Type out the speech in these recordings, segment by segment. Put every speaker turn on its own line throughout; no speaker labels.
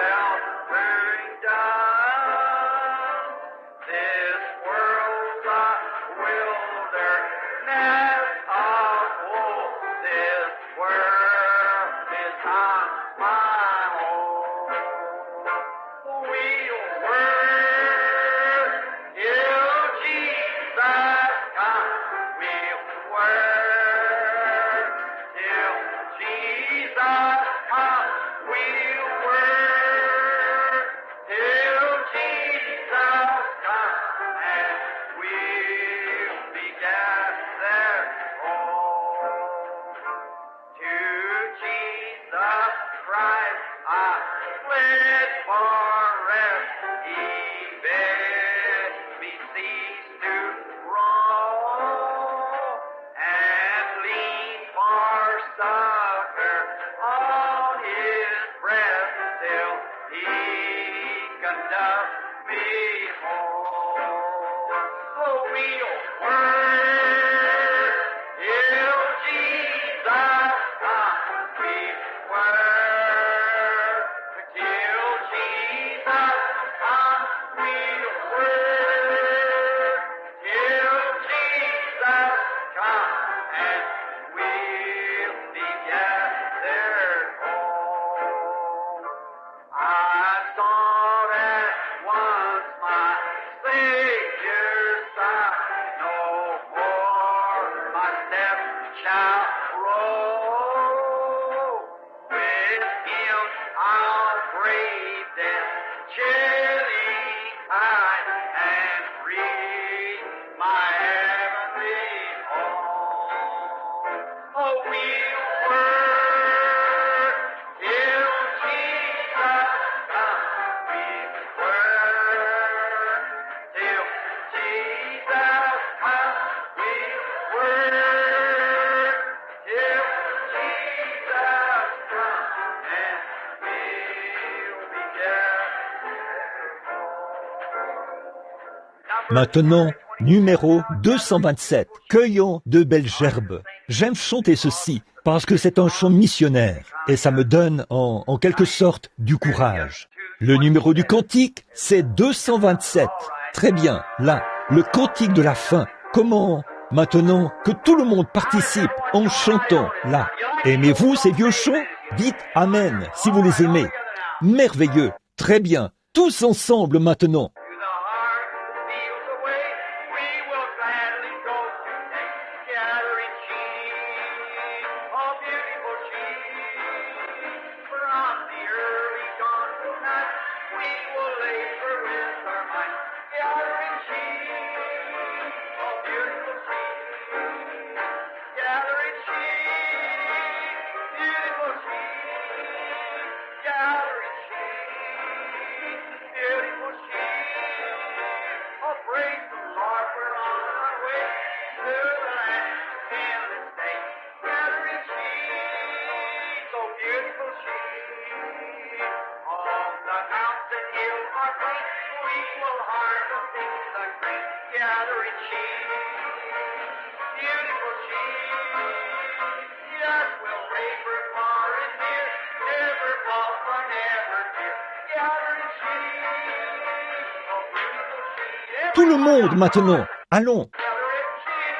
sheltering dove. This world's a wilderness of woe. This world is not my home. We'll work till Jesus comes. We'll work till Jesus comes. We'll work till Jesus comes, and we'll be gathered home. To Jesus Christ I fled for rest. He bid me cease to roam, and lean for succor on His breast till He conduct me home. So we'll work till Jesus comes. We'll work till Jesus comes. We'll work till Jesus comes, and we'll be gathered home. I sought at once my Savior's side. No more my steps shall roam. With Him I'll brave death's chilling tide and reach my heavenly home. Oh, we'll work till Jesus comes. We'll work till Jesus comes. We'll work till Jesus comes, and we'll be gathered.
Maintenant, numéro 227, cueillant de belles gerbes. J'aime chanter ceci parce que c'est un chant missionnaire et ça me donne en quelque sorte du courage. Le numéro du cantique, c'est 227. Très bien, là, le cantique de la fin. Comment maintenant que tout le monde participe en chantant là. Aimez-vous ces vieux chants? Dites Amen si vous les aimez. Merveilleux, très bien, tous ensemble maintenant.
To the heart that feels away, we will gladly go today, gathering sheep, oh beautiful sheep. From the early dawn tonight, we will labor with our might, gathering sheep, oh beautiful sheep. Gathering sheep, beautiful sheep, gathering sheep, beautiful sheep. Oh, praise the Lord, we're on our way to the land of endless day. Gathering sheep, oh, beautiful sheep. On the mountain hill or plain, we will harvest in the grain. Gathering sheep, beautiful sheep. Yes, we'll labor far and near, never fall for never fear. Gathering sheep, oh beautiful sheep.
Tout le monde maintenant, allons.
Gathering sheep,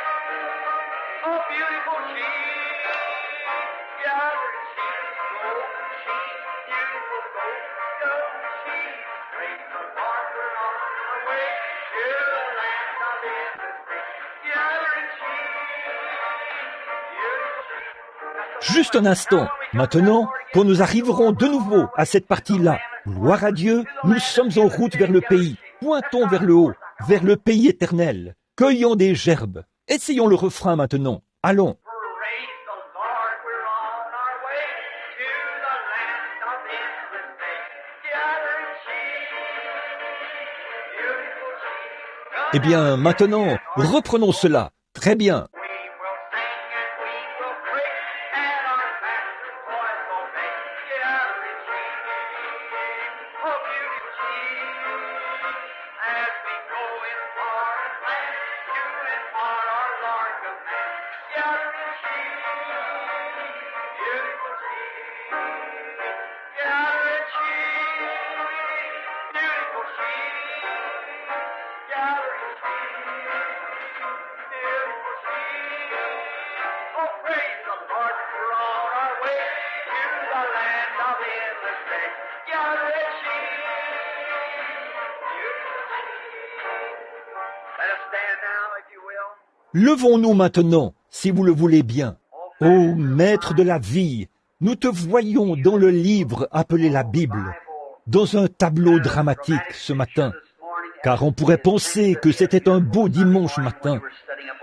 oh beautiful sheep. Gathering sheep, golden sheep, beautiful golden sheep. Praise the Lord, we're on our way to the land of endless day. Gathering sheep, beautiful sheep.
Juste un instant, maintenant, quand nous arriverons de nouveau à cette partie-là, gloire à Dieu, nous sommes en route vers le pays. Pointons vers le haut, vers le pays éternel. Cueillons des gerbes. Essayons le refrain maintenant. Allons.
Praise the Lord, we're on our way to the land of endless day. Gathering sheep, beautiful sheep.
Eh bien, maintenant, reprenons cela. Très bien.
We will sing and we will pray, and our master's voice obey. Gathering sheep, oh beautiful sheep. As we go in foreign land, to impart our Lord command. Gathering sheep, beautiful sheep. Gathering sheep,
Levons-nous maintenant, si vous le voulez bien. Ô Maître de la vie, nous te voyons dans le livre appelé la Bible, dans un tableau dramatique ce matin, car on pourrait penser que c'était un beau dimanche matin,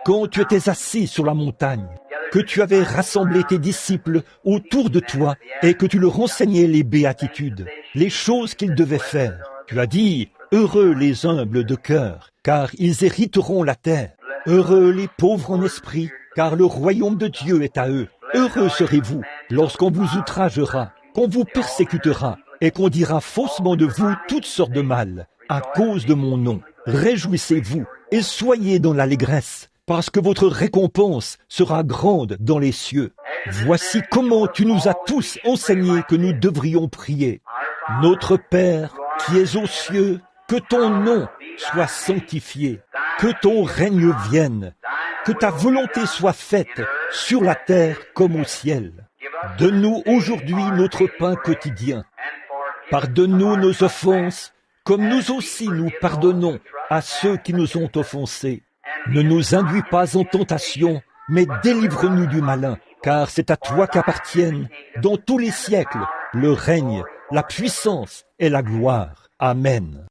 quand tu étais assis sur la montagne, que tu avais rassemblé tes disciples autour de toi et que tu leur enseignais les béatitudes, les choses qu'ils devaient faire. Tu as dit, heureux les humbles de cœur, car ils hériteront la terre. Heureux les pauvres en esprit, car le royaume de Dieu est à eux. Heureux serez-vous lorsqu'on vous outragera, qu'on vous persécutera et qu'on dira faussement de vous toutes sortes de mal à cause de mon nom. Réjouissez-vous et soyez dans l'allégresse, parce que votre récompense sera grande dans les cieux. Voici comment tu nous as tous enseigné que nous devrions prier. Notre Père qui es aux cieux, que ton nom soit sanctifié, que ton règne vienne, que ta volonté soit faite sur la terre comme au ciel. Donne-nous aujourd'hui notre pain quotidien. Pardonne-nous nos offenses, comme nous aussi nous pardonnons à ceux qui nous ont offensés. Ne nous induis pas en tentation, mais délivre-nous du malin, car c'est à toi qu'appartiennent, dans tous les siècles, le règne, la puissance et la gloire. Amen.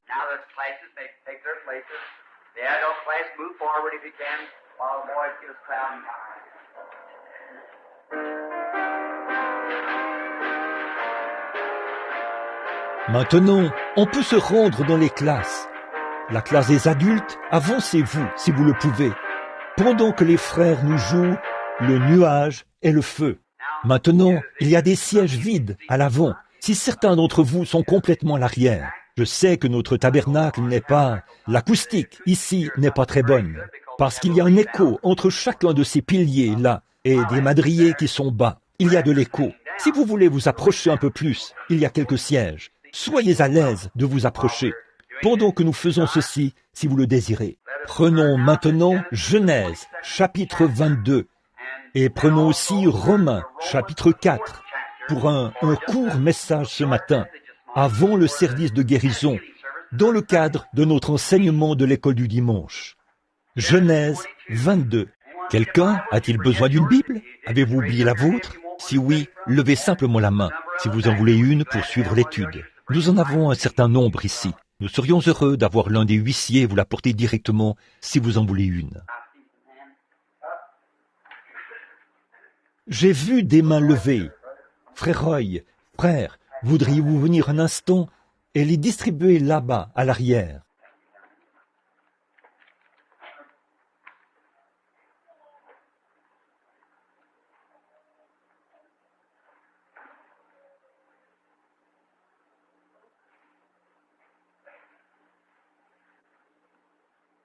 Maintenant, on peut se rendre dans les classes. La classe des adultes, avancez-vous si vous le pouvez, pendant que les frères nous jouent le nuage et le feu. Maintenant, il y a des sièges vides à l'avant, si certains d'entre vous sont complètement à l'arrière. Je sais que notre tabernacle n'est pas... L'acoustique ici n'est pas très bonne, parce qu'il y a un écho entre chacun de ces piliers là et des madriers qui sont bas. Il y a de l'écho. Si vous voulez vous approcher un peu plus, il y a quelques sièges. Soyez à l'aise de vous approcher, pendant que nous faisons ceci, si vous le désirez. Prenons maintenant Genèse, chapitre 22, et prenons aussi Romains, chapitre 4, pour un court message ce matin, avant le service de guérison, dans le cadre de notre enseignement de l'école du dimanche. Genèse 22. Quelqu'un a-t-il besoin d'une Bible? Avez-vous oublié la vôtre? Si oui, levez simplement la main, si vous en voulez une pour suivre l'étude. Nous en avons un certain nombre ici. Nous serions heureux d'avoir l'un des huissiers vous l'apporter directement si vous en voulez une. J'ai vu des mains levées. Frère Roy, frère, voudriez-vous venir un instant et les distribuer là-bas, à l'arrière?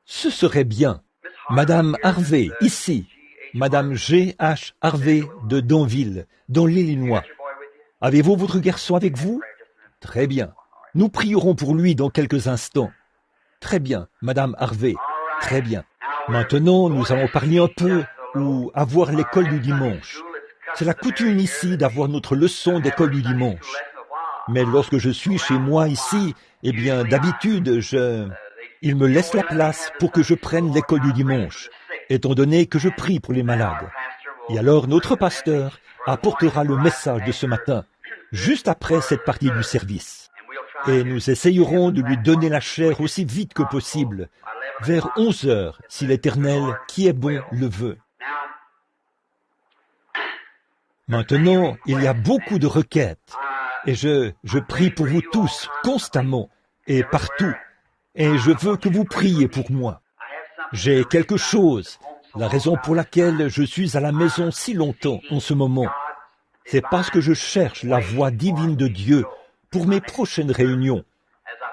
Ce serait bien. Madame Harvey, ici. Madame G.H. Harvey de Danville, dans l'Illinois. Avez-vous votre garçon avec vous? Très bien. Nous prierons pour lui dans quelques instants. Très bien, Madame Harvey. Très bien. Maintenant, nous allons parler un peu ou avoir l'école du dimanche. C'est la coutume ici d'avoir notre leçon d'école du dimanche. Mais lorsque je suis chez moi ici, eh bien, d'habitude, il me laisse la place pour que je prenne l'école du dimanche, étant donné que je prie pour les malades. Et alors notre pasteur apportera le message de ce matin, juste après cette partie du service. Et nous essayerons de lui donner la chair aussi vite que possible, vers 11 heures, si l'Éternel, qui est bon, le veut. Maintenant, il y a beaucoup de requêtes, et je prie pour vous tous, constamment, et partout. Et je veux que vous priez pour moi. J'ai quelque chose, la raison pour laquelle je suis à la maison si longtemps en ce moment. C'est parce que je cherche la voix divine de Dieu pour mes prochaines réunions,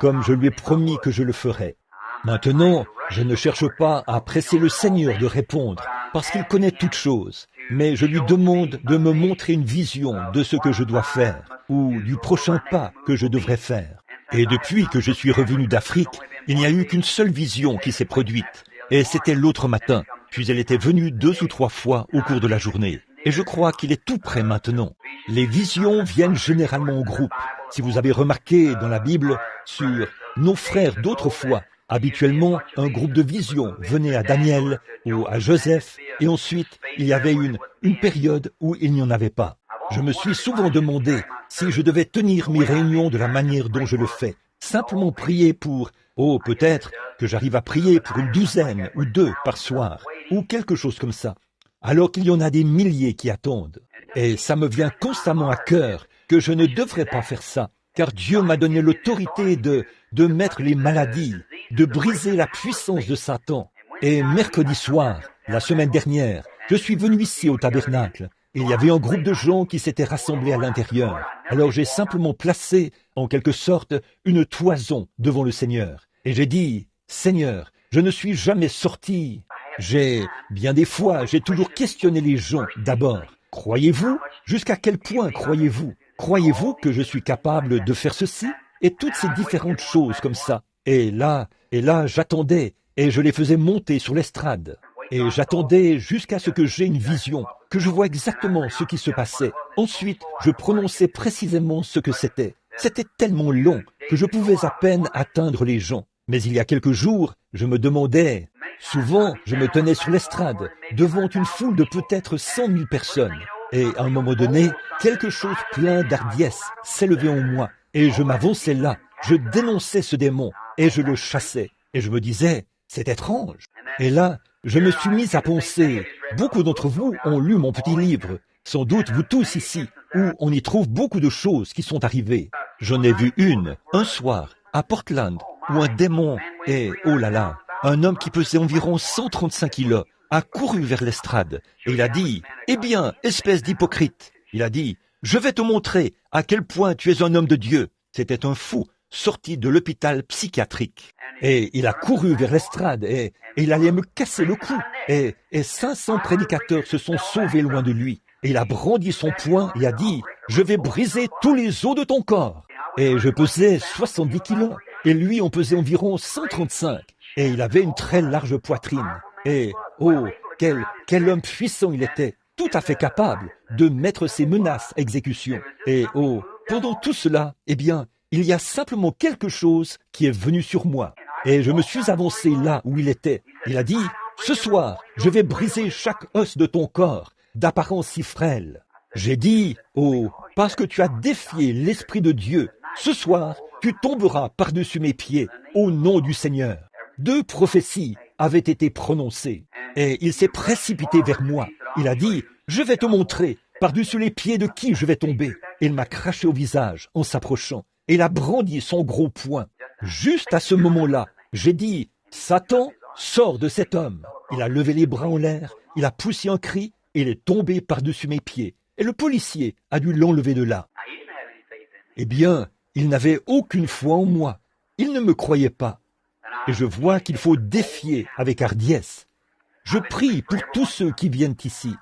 comme je lui ai promis que je le ferais. Maintenant, je ne cherche pas à presser le Seigneur de répondre, parce qu'il connaît toutes choses, mais je lui demande de me montrer une vision de ce que je dois faire, ou du prochain pas que je devrais faire. Et depuis que je suis revenu d'Afrique, il n'y a eu qu'une seule vision qui s'est produite, et c'était l'autre matin, puis elle était venue 2 ou 3 fois au cours de la journée. Et je crois qu'il est tout prêt maintenant. Les visions viennent généralement au groupe. Si vous avez remarqué dans la Bible sur nos frères d'autrefois, Habituellement, un groupe de vision venait à Daniel ou à Joseph, et ensuite, il y avait une période où il n'y en avait pas. Je me suis souvent demandé si je devais tenir mes réunions de la manière dont je le fais. Simplement prier pour, peut-être que j'arrive à prier pour une douzaine ou 2 par soir, ou quelque chose comme ça. Alors qu'il y en a des milliers qui attendent. Et ça me vient constamment à cœur que je ne devrais pas faire ça, car Dieu m'a donné l'autorité de mettre les maladies, de briser la puissance de Satan. Et mercredi soir, la semaine dernière, je suis venu ici au tabernacle. Il y avait un groupe de gens qui s'étaient rassemblés à l'intérieur. Alors j'ai simplement placé, en quelque sorte, une toison devant le Seigneur. Et j'ai dit, Seigneur, je ne suis jamais sorti. Bien des fois, j'ai toujours questionné les gens d'abord. Croyez-vous? Jusqu'à quel point croyez-vous? Croyez-vous que je suis capable de faire ceci? Et toutes ces différentes choses comme ça. Et là, j'attendais, et je les faisais monter sur l'estrade. Et j'attendais jusqu'à ce que j'aie une vision, que je vois exactement ce qui se passait. Ensuite, je prononçais précisément ce que c'était. C'était tellement long que je pouvais à peine atteindre les gens. Mais il y a quelques jours, je me demandais, souvent je me tenais sur l'estrade, devant une foule de peut-être 100 000 personnes. Et à un moment donné, quelque chose plein d'hardiesse s'élevait en moi. Et je m'avançais là, je dénonçais ce démon, et je le chassais. Et je me disais, c'est étrange. Et là, je me suis mis à penser, beaucoup d'entre vous ont lu mon petit livre, sans doute vous tous ici, où on y trouve beaucoup de choses qui sont arrivées. J'en ai vu un soir, à Portland, où un démon, et oh là là, un homme qui pesait environ 135 kilos, a couru vers l'estrade, et il a dit, eh bien, espèce d'hypocrite, il a dit, je vais te montrer à quel point tu es un homme de Dieu. C'était un fou, sorti de l'hôpital psychiatrique. Et il a couru vers l'estrade et il allait me casser le cou. Et 500 prédicateurs se sont sauvés loin de lui. Et il a brandi son poing et a dit, je vais briser tous les os de ton corps. Et je pesais 70 kilos. Et lui, on pesait environ 135. Et il avait une très large poitrine. Et, oh, quel homme puissant il était, tout à fait capable de mettre ses menaces à exécution. Et, oh, pendant tout cela, eh bien, il y a simplement quelque chose qui est venu sur moi. Et je me suis avancé là où il était. Il a dit, ce soir, je vais briser chaque os de ton corps, d'apparence si frêle. J'ai dit, oh, parce que tu as défié l'Esprit de Dieu, ce soir, tu tomberas par-dessus mes pieds, au nom du Seigneur. 2 prophéties avaient été prononcées, et il s'est précipité vers moi. Il a dit, je vais te montrer par-dessus les pieds de qui je vais tomber. Et il m'a craché au visage en s'approchant, et il a brandi son gros poing. Juste à ce moment-là, j'ai dit, Satan, sors de cet homme. Il a levé les bras en l'air, il a poussé un cri, et il est tombé par-dessus mes pieds. Et le policier a dû l'enlever de là. Eh bien, il n'avait aucune foi en moi. Il ne me croyait pas. Et je vois qu'il faut défier avec hardiesse. Je prie pour tous ceux qui viennent ici.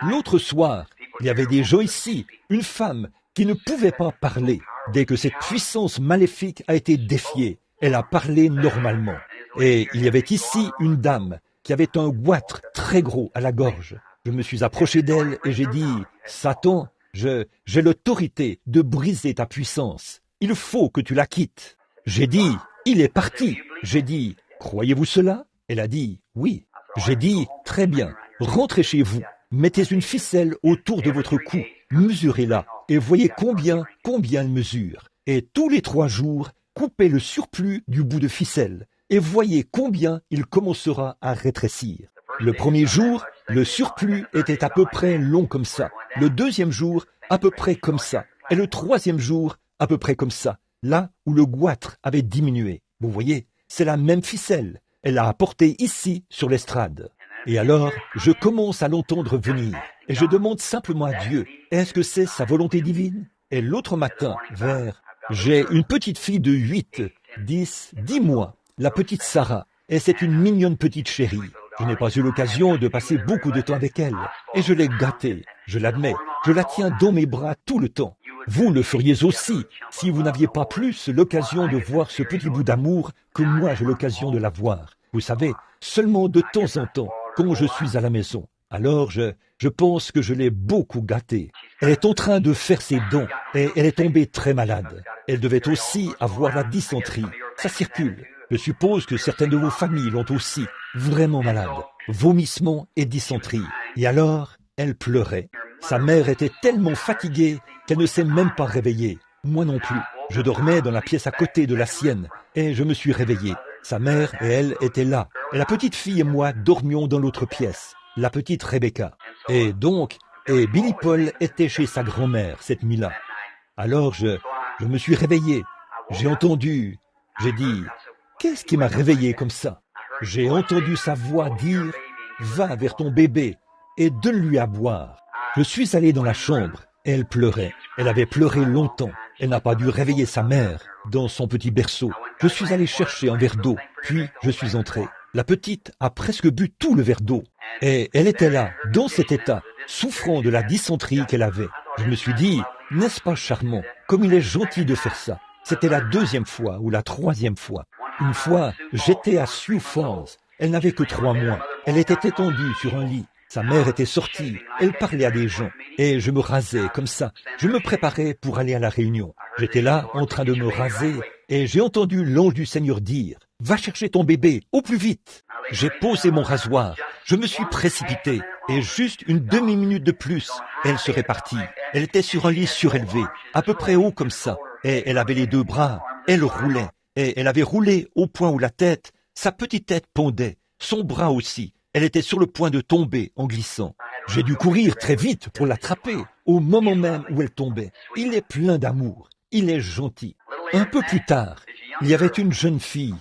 L'autre soir, il y avait des gens ici, une femme qui ne pouvait pas parler. Dès que cette puissance maléfique a été défiée, elle a parlé normalement. Et il y avait ici une dame qui avait un goitre très gros à la gorge. Je me suis approché d'elle et j'ai dit, « Satan, j'ai l'autorité de briser ta puissance. Il faut que tu la quittes. » J'ai dit, « Il est parti. » J'ai dit, « Croyez-vous cela ?» Elle a dit, « Oui. » J'ai dit, « Très bien. Rentrez chez vous. Mettez une ficelle autour de votre cou. Mesurez-la et voyez combien elle mesure. Et tous les 3 jours, coupez le surplus du bout de ficelle et voyez combien il commencera à rétrécir. Le premier jour, le surplus était à peu près long comme ça. Le deuxième jour, à peu près comme ça. Et le troisième jour, à peu près comme ça. Là où le goitre avait diminué. Vous voyez, c'est la même ficelle. Elle l'a apportée ici sur l'estrade. Et alors, je commence à l'entendre venir. Et je demande simplement à Dieu, est-ce que c'est sa volonté divine? Et l'autre matin, j'ai une petite fille de 10 mois, la petite Sarah. Et c'est une mignonne petite chérie. Je n'ai pas eu l'occasion de passer beaucoup de temps avec elle. Et je l'ai gâtée, je l'admets. Je la tiens dans mes bras tout le temps. Vous le feriez aussi, si vous n'aviez pas plus l'occasion de voir ce petit bout d'amour que moi j'ai l'occasion de la voir. Vous savez, seulement de temps en temps, quand je suis à la maison. Alors je pense que je l'ai beaucoup gâtée. Elle est en train de faire ses dents et elle est tombée très malade. Elle devait aussi avoir la dysenterie. Ça circule. Je suppose que certaines de vos familles l'ont aussi, vraiment malade, vomissements et dysenterie. Et alors, elle pleurait. Sa mère était tellement fatiguée qu'elle ne s'est même pas réveillée. Moi non plus. Je dormais dans la pièce à côté de la sienne et je me suis réveillé. Sa mère et elle étaient là. Et la petite fille et moi dormions dans l'autre pièce, la petite Rebecca. Et Billy Paul était chez sa grand-mère cette nuit-là. Alors je me suis réveillé. J'ai dit, qu'est-ce qui m'a réveillé comme ça? J'ai entendu sa voix dire, va vers ton bébé et donne-lui à boire. Je suis allé dans la chambre et elle pleurait. Elle avait pleuré longtemps. Elle n'a pas dû réveiller sa mère dans son petit berceau. Je suis allé chercher un verre d'eau, puis je suis entré. La petite a presque bu tout le verre d'eau. Et elle était là, dans cet état, souffrant de la dysenterie qu'elle avait. Je me suis dit, n'est-ce pas charmant, comme il est gentil de faire ça. C'était la 2e fois ou la 3e fois. Une fois, j'étais à Sioux Falls. Elle n'avait que 3 mois. Elle était étendue sur un lit. Sa mère était sortie, elle parlait à des gens, et je me rasais comme ça. Je me préparais pour aller à la réunion. J'étais là, en train de me raser, et j'ai entendu l'ange du Seigneur dire, « Va chercher ton bébé, au plus vite !» J'ai posé mon rasoir, je me suis précipité, et juste une demi-minute de plus, elle serait partie. Elle était sur un lit surélevé, à peu près haut comme ça, et elle avait les 2 bras, elle roulait, et elle avait roulé au point où la tête, sa petite tête pondait, son bras aussi. Elle était sur le point de tomber en glissant. J'ai dû courir très vite pour l'attraper, au moment même où elle tombait. Il est plein d'amour, il est gentil. Un peu plus tard, il y avait une jeune fille.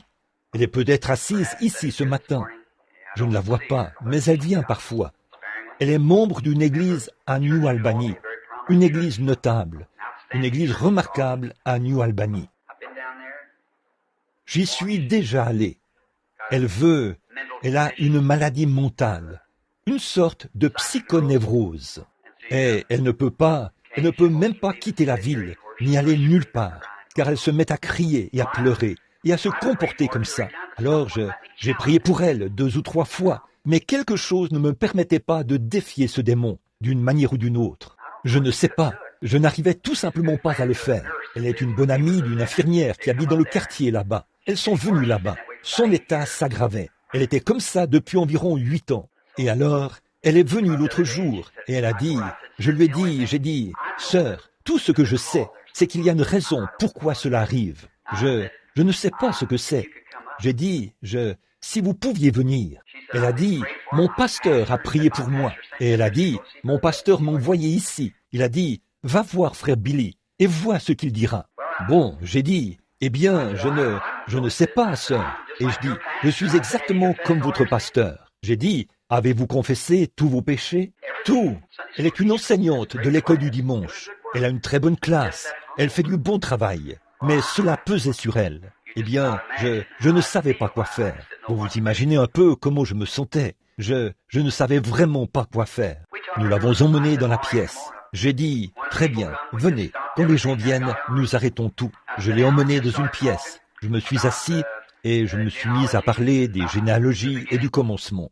Elle est peut-être assise ici ce matin. Je ne la vois pas, mais elle vient parfois. Elle est membre d'une église à New Albany, une église notable, une église remarquable à New Albany. J'y suis déjà allé. Elle a une maladie mentale, une sorte de psychonévrose. Et elle ne peut même pas quitter la ville, ni aller nulle part, car elle se met à crier et à pleurer, et à se comporter comme ça. Alors j'ai prié pour elle 2 ou 3 fois, mais quelque chose ne me permettait pas de défier ce démon, d'une manière ou d'une autre. Je ne sais pas, je n'arrivais tout simplement pas à le faire. Elle est une bonne amie d'une infirmière qui habite dans le quartier là-bas. Elles sont venues là-bas. Son état s'aggravait. Elle était comme ça depuis environ 8 ans. Et alors, elle est venue l'autre jour et elle a dit, j'ai dit, sœur, tout ce que je sais, c'est qu'il y a une raison pourquoi cela arrive. Je ne sais pas ce que c'est. J'ai dit, si vous pouviez venir. Elle a dit, mon pasteur a prié pour moi. Et elle a dit, mon pasteur m'a envoyé ici. Il a dit, va voir frère Billy et vois ce qu'il dira. Bon, j'ai dit, eh bien, je ne sais pas, sœur. Et je dis, je suis exactement comme votre pasteur. J'ai dit, avez-vous confessé tous vos péchés? Tout. Elle est une enseignante de l'école du dimanche. Elle a une très bonne classe. Elle fait du bon travail. Mais cela pesait sur elle. Eh bien, je ne savais pas quoi faire. Vous vous imaginez un peu comment je me sentais. Je ne savais vraiment pas quoi faire. Nous l'avons emmenée dans la pièce. J'ai dit, très bien, venez. Quand les gens viennent, nous arrêtons tout. Je l'ai emmenée dans une pièce. Je me suis assis et je me suis mis à parler des généalogies et du commencement,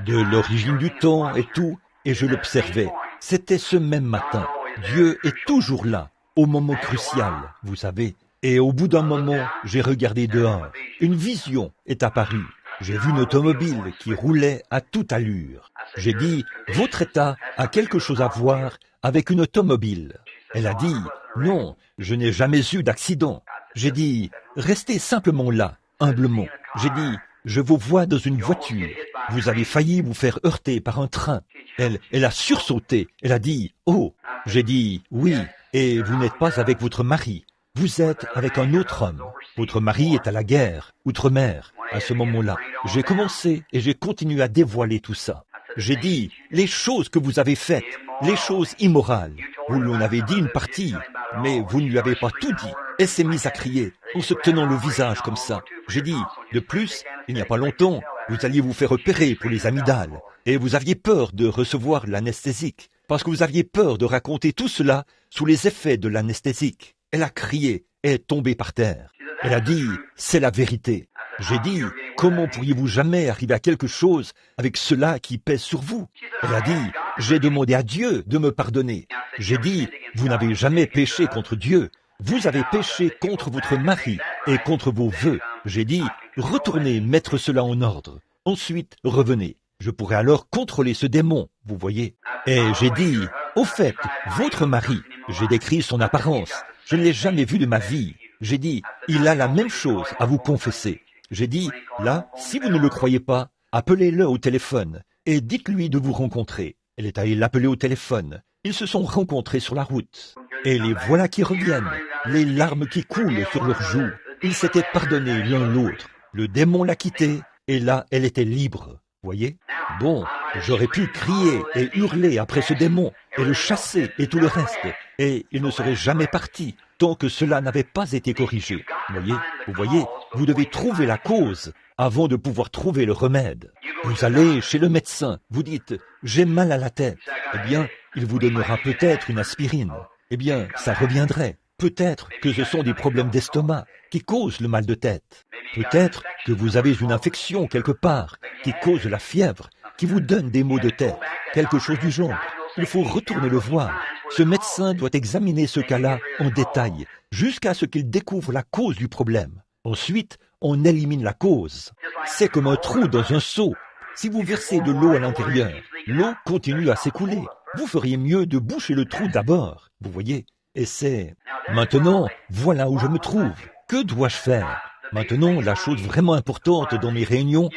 de l'origine du temps et tout, et je l'observais. C'était ce même matin. Dieu est toujours là, au moment crucial, vous savez. Et au bout d'un moment, j'ai regardé dehors. Une vision est apparue. J'ai vu une automobile qui roulait à toute allure. J'ai dit, votre état a quelque chose à voir avec une automobile. Elle a dit, non, je n'ai jamais eu d'accident. J'ai dit, restez simplement là, humblement. J'ai dit, je vous vois dans une voiture. Vous avez failli vous faire heurter par un train. Elle a sursauté. Elle a dit, oh. J'ai dit, oui, et vous n'êtes pas avec votre mari. Vous êtes avec un autre homme. Votre mari est à la guerre, outre-mer. À ce moment-là, j'ai commencé et j'ai continué à dévoiler tout ça. J'ai dit, les choses que vous avez faites, les choses immorales. Vous lui en avez dit une partie, mais vous ne lui avez pas tout dit. Elle s'est mise à crier, en se tenant le visage comme ça. J'ai dit, de plus, il n'y a pas longtemps, vous alliez vous faire opérer pour les amygdales, et vous aviez peur de recevoir l'anesthésique, parce que vous aviez peur de raconter tout cela sous les effets de l'anesthésique. Elle a crié et est tombée par terre. Elle a dit, c'est la vérité. J'ai dit, comment pourriez-vous jamais arriver à quelque chose avec cela qui pèse sur vous? Elle a dit, j'ai demandé à Dieu de me pardonner. J'ai dit, vous n'avez jamais péché contre Dieu. Vous avez péché contre votre mari et contre vos vœux. J'ai dit, retournez mettre cela en ordre. Ensuite, revenez. Je pourrais alors contrôler ce démon, vous voyez. Et j'ai dit, au fait, votre mari, j'ai décrit son apparence. Je ne l'ai jamais vu de ma vie. J'ai dit, il a la même chose à vous confesser. J'ai dit, là, si vous ne le croyez pas, appelez-le au téléphone et dites-lui de vous rencontrer. Elle est allée l'appeler au téléphone. Ils se sont rencontrés sur la route. Et les voilà qui reviennent, les larmes qui coulent sur leurs joues. Ils s'étaient pardonnés l'un l'autre. Le démon l'a quittée et là, elle était libre. Voyez? Bon, j'aurais pu crier et hurler après ce démon et le chasser et tout le reste. Et il ne serait jamais parti tant que cela n'avait pas été corrigé. Vous voyez, vous devez trouver la cause avant de pouvoir trouver le remède. Vous allez chez le médecin, vous dites « j'ai mal à la tête ». Eh bien, il vous donnera peut-être une aspirine. Eh bien, ça reviendrait. Peut-être que ce sont des problèmes d'estomac qui causent le mal de tête. Peut-être que vous avez une infection quelque part qui cause la fièvre, qui vous donne des maux de tête, quelque chose du genre. Il faut retourner le voir. Ce médecin doit examiner ce cas-là en détail, jusqu'à ce qu'il découvre la cause du problème. Ensuite, on élimine la cause. C'est comme un trou dans un seau. Si vous versez de l'eau à l'intérieur, l'eau continue à s'écouler. Vous feriez mieux de boucher le trou d'abord, vous voyez. Et c'est... Maintenant, voilà où je me trouve. Que dois-je faire? Maintenant, la chose vraiment importante dans mes réunions,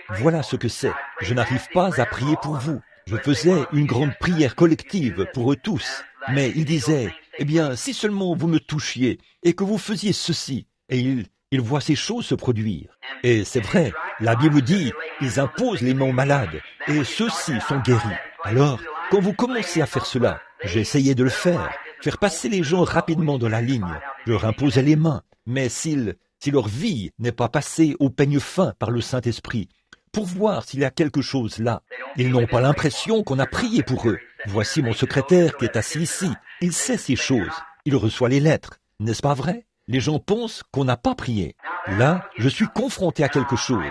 voilà ce que c'est. Je n'arrive pas à prier pour vous. Je faisais une grande prière collective pour eux tous. Mais ils disaient, eh bien, si seulement vous me touchiez et que vous faisiez ceci. Et ils voient ces choses se produire. Et c'est vrai, la Bible dit, ils imposent les mains aux malades et ceux-ci sont guéris. Alors, quand vous commencez à faire cela, j'ai essayé de le faire passer les gens rapidement dans la ligne, leur imposer les mains, mais si leur vie n'est pas passée au peigne fin par le Saint-Esprit, pour voir s'il y a quelque chose là, ils n'ont pas l'impression qu'on a prié pour eux. Voici mon secrétaire qui est assis ici, il sait ces choses, il reçoit les lettres, n'est-ce pas vrai? Les gens pensent qu'on n'a pas prié. Là, je suis confronté à quelque chose,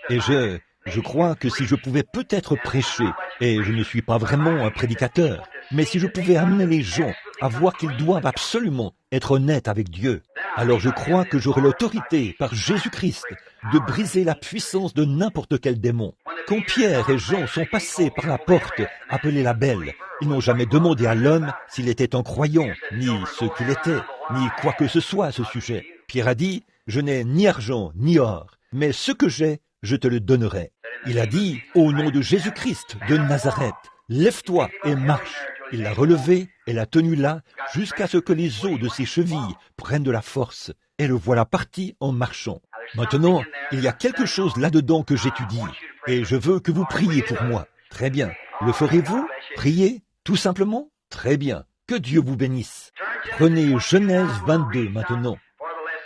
et je crois que si je pouvais peut-être prêcher, et je ne suis pas vraiment un prédicateur, mais si je pouvais amener les gens à voir qu'ils doivent absolument être honnêtes avec Dieu, alors je crois que j'aurai l'autorité par Jésus-Christ de briser la puissance de n'importe quel démon. Quand Pierre et Jean sont passés par la porte appelée la Belle, ils n'ont jamais demandé à l'homme s'il était un croyant, ni ce qu'il était, ni quoi que ce soit à ce sujet. Pierre a dit, je n'ai ni argent ni or, mais ce que j'ai, je te le donnerai. Il a dit, au nom de Jésus-Christ de Nazareth, lève-toi et marche. Il l'a relevé et l'a tenu là jusqu'à ce que les os de ses chevilles prennent de la force. Et le voilà parti en marchant. Maintenant, il y a quelque chose là-dedans que j'étudie. Et je veux que vous priez pour moi. Très bien. Le ferez-vous? Priez? Tout simplement? Très bien. Que Dieu vous bénisse. Prenez Genèse 22 maintenant.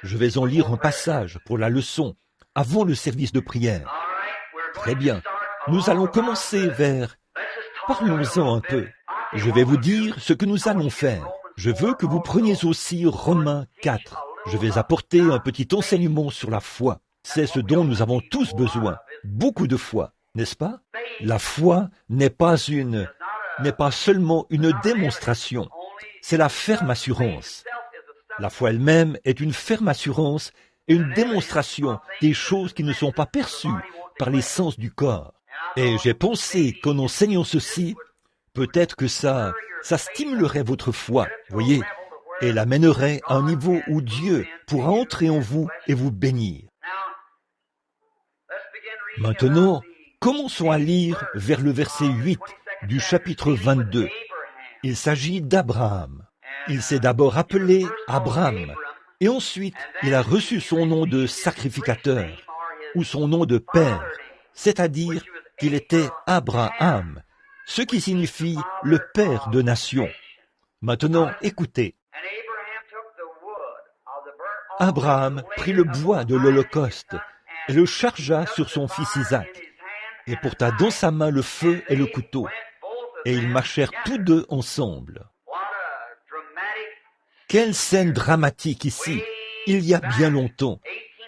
Je vais en lire un passage pour la leçon avant le service de prière. Très bien. Nous allons commencer vers... Parlons-en un peu. Je vais vous dire ce que nous allons faire. Je veux que vous preniez aussi Romains 4. Je vais apporter un petit enseignement sur la foi. C'est ce dont nous avons tous besoin. Beaucoup de foi, n'est-ce pas? La foi n'est pas seulement une démonstration. C'est la ferme assurance. La foi elle-même est une ferme assurance et une démonstration des choses qui ne sont pas perçues par les sens du corps. Et j'ai pensé qu'en enseignant ceci, peut-être que ça stimulerait votre foi, voyez, et l'amènerait à un niveau où Dieu pourra entrer en vous et vous bénir. Maintenant, commençons à lire vers le verset 8 du chapitre 22. Il s'agit d'Abraham. Il s'est d'abord appelé Abraham, et ensuite il a reçu son nom de sacrificateur, ou son nom de père, c'est-à-dire qu'il était Abraham, ce qui signifie le père de nations. Maintenant, écoutez. Abraham prit le bois de l'Holocauste et le chargea sur son fils Isaac, et porta dans sa main le feu et le couteau, et ils marchèrent tous deux ensemble. Quelle scène dramatique ici, il y a bien longtemps,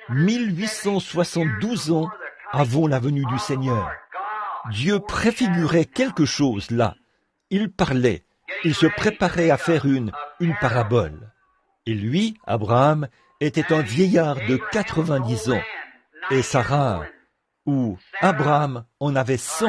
1872 ans avant la venue du Seigneur. Dieu préfigurait quelque chose là. Il parlait, il se préparait à faire une parabole. Et lui, Abraham, était un vieillard de 90 ans. et Sarah, ou Abraham en avait 100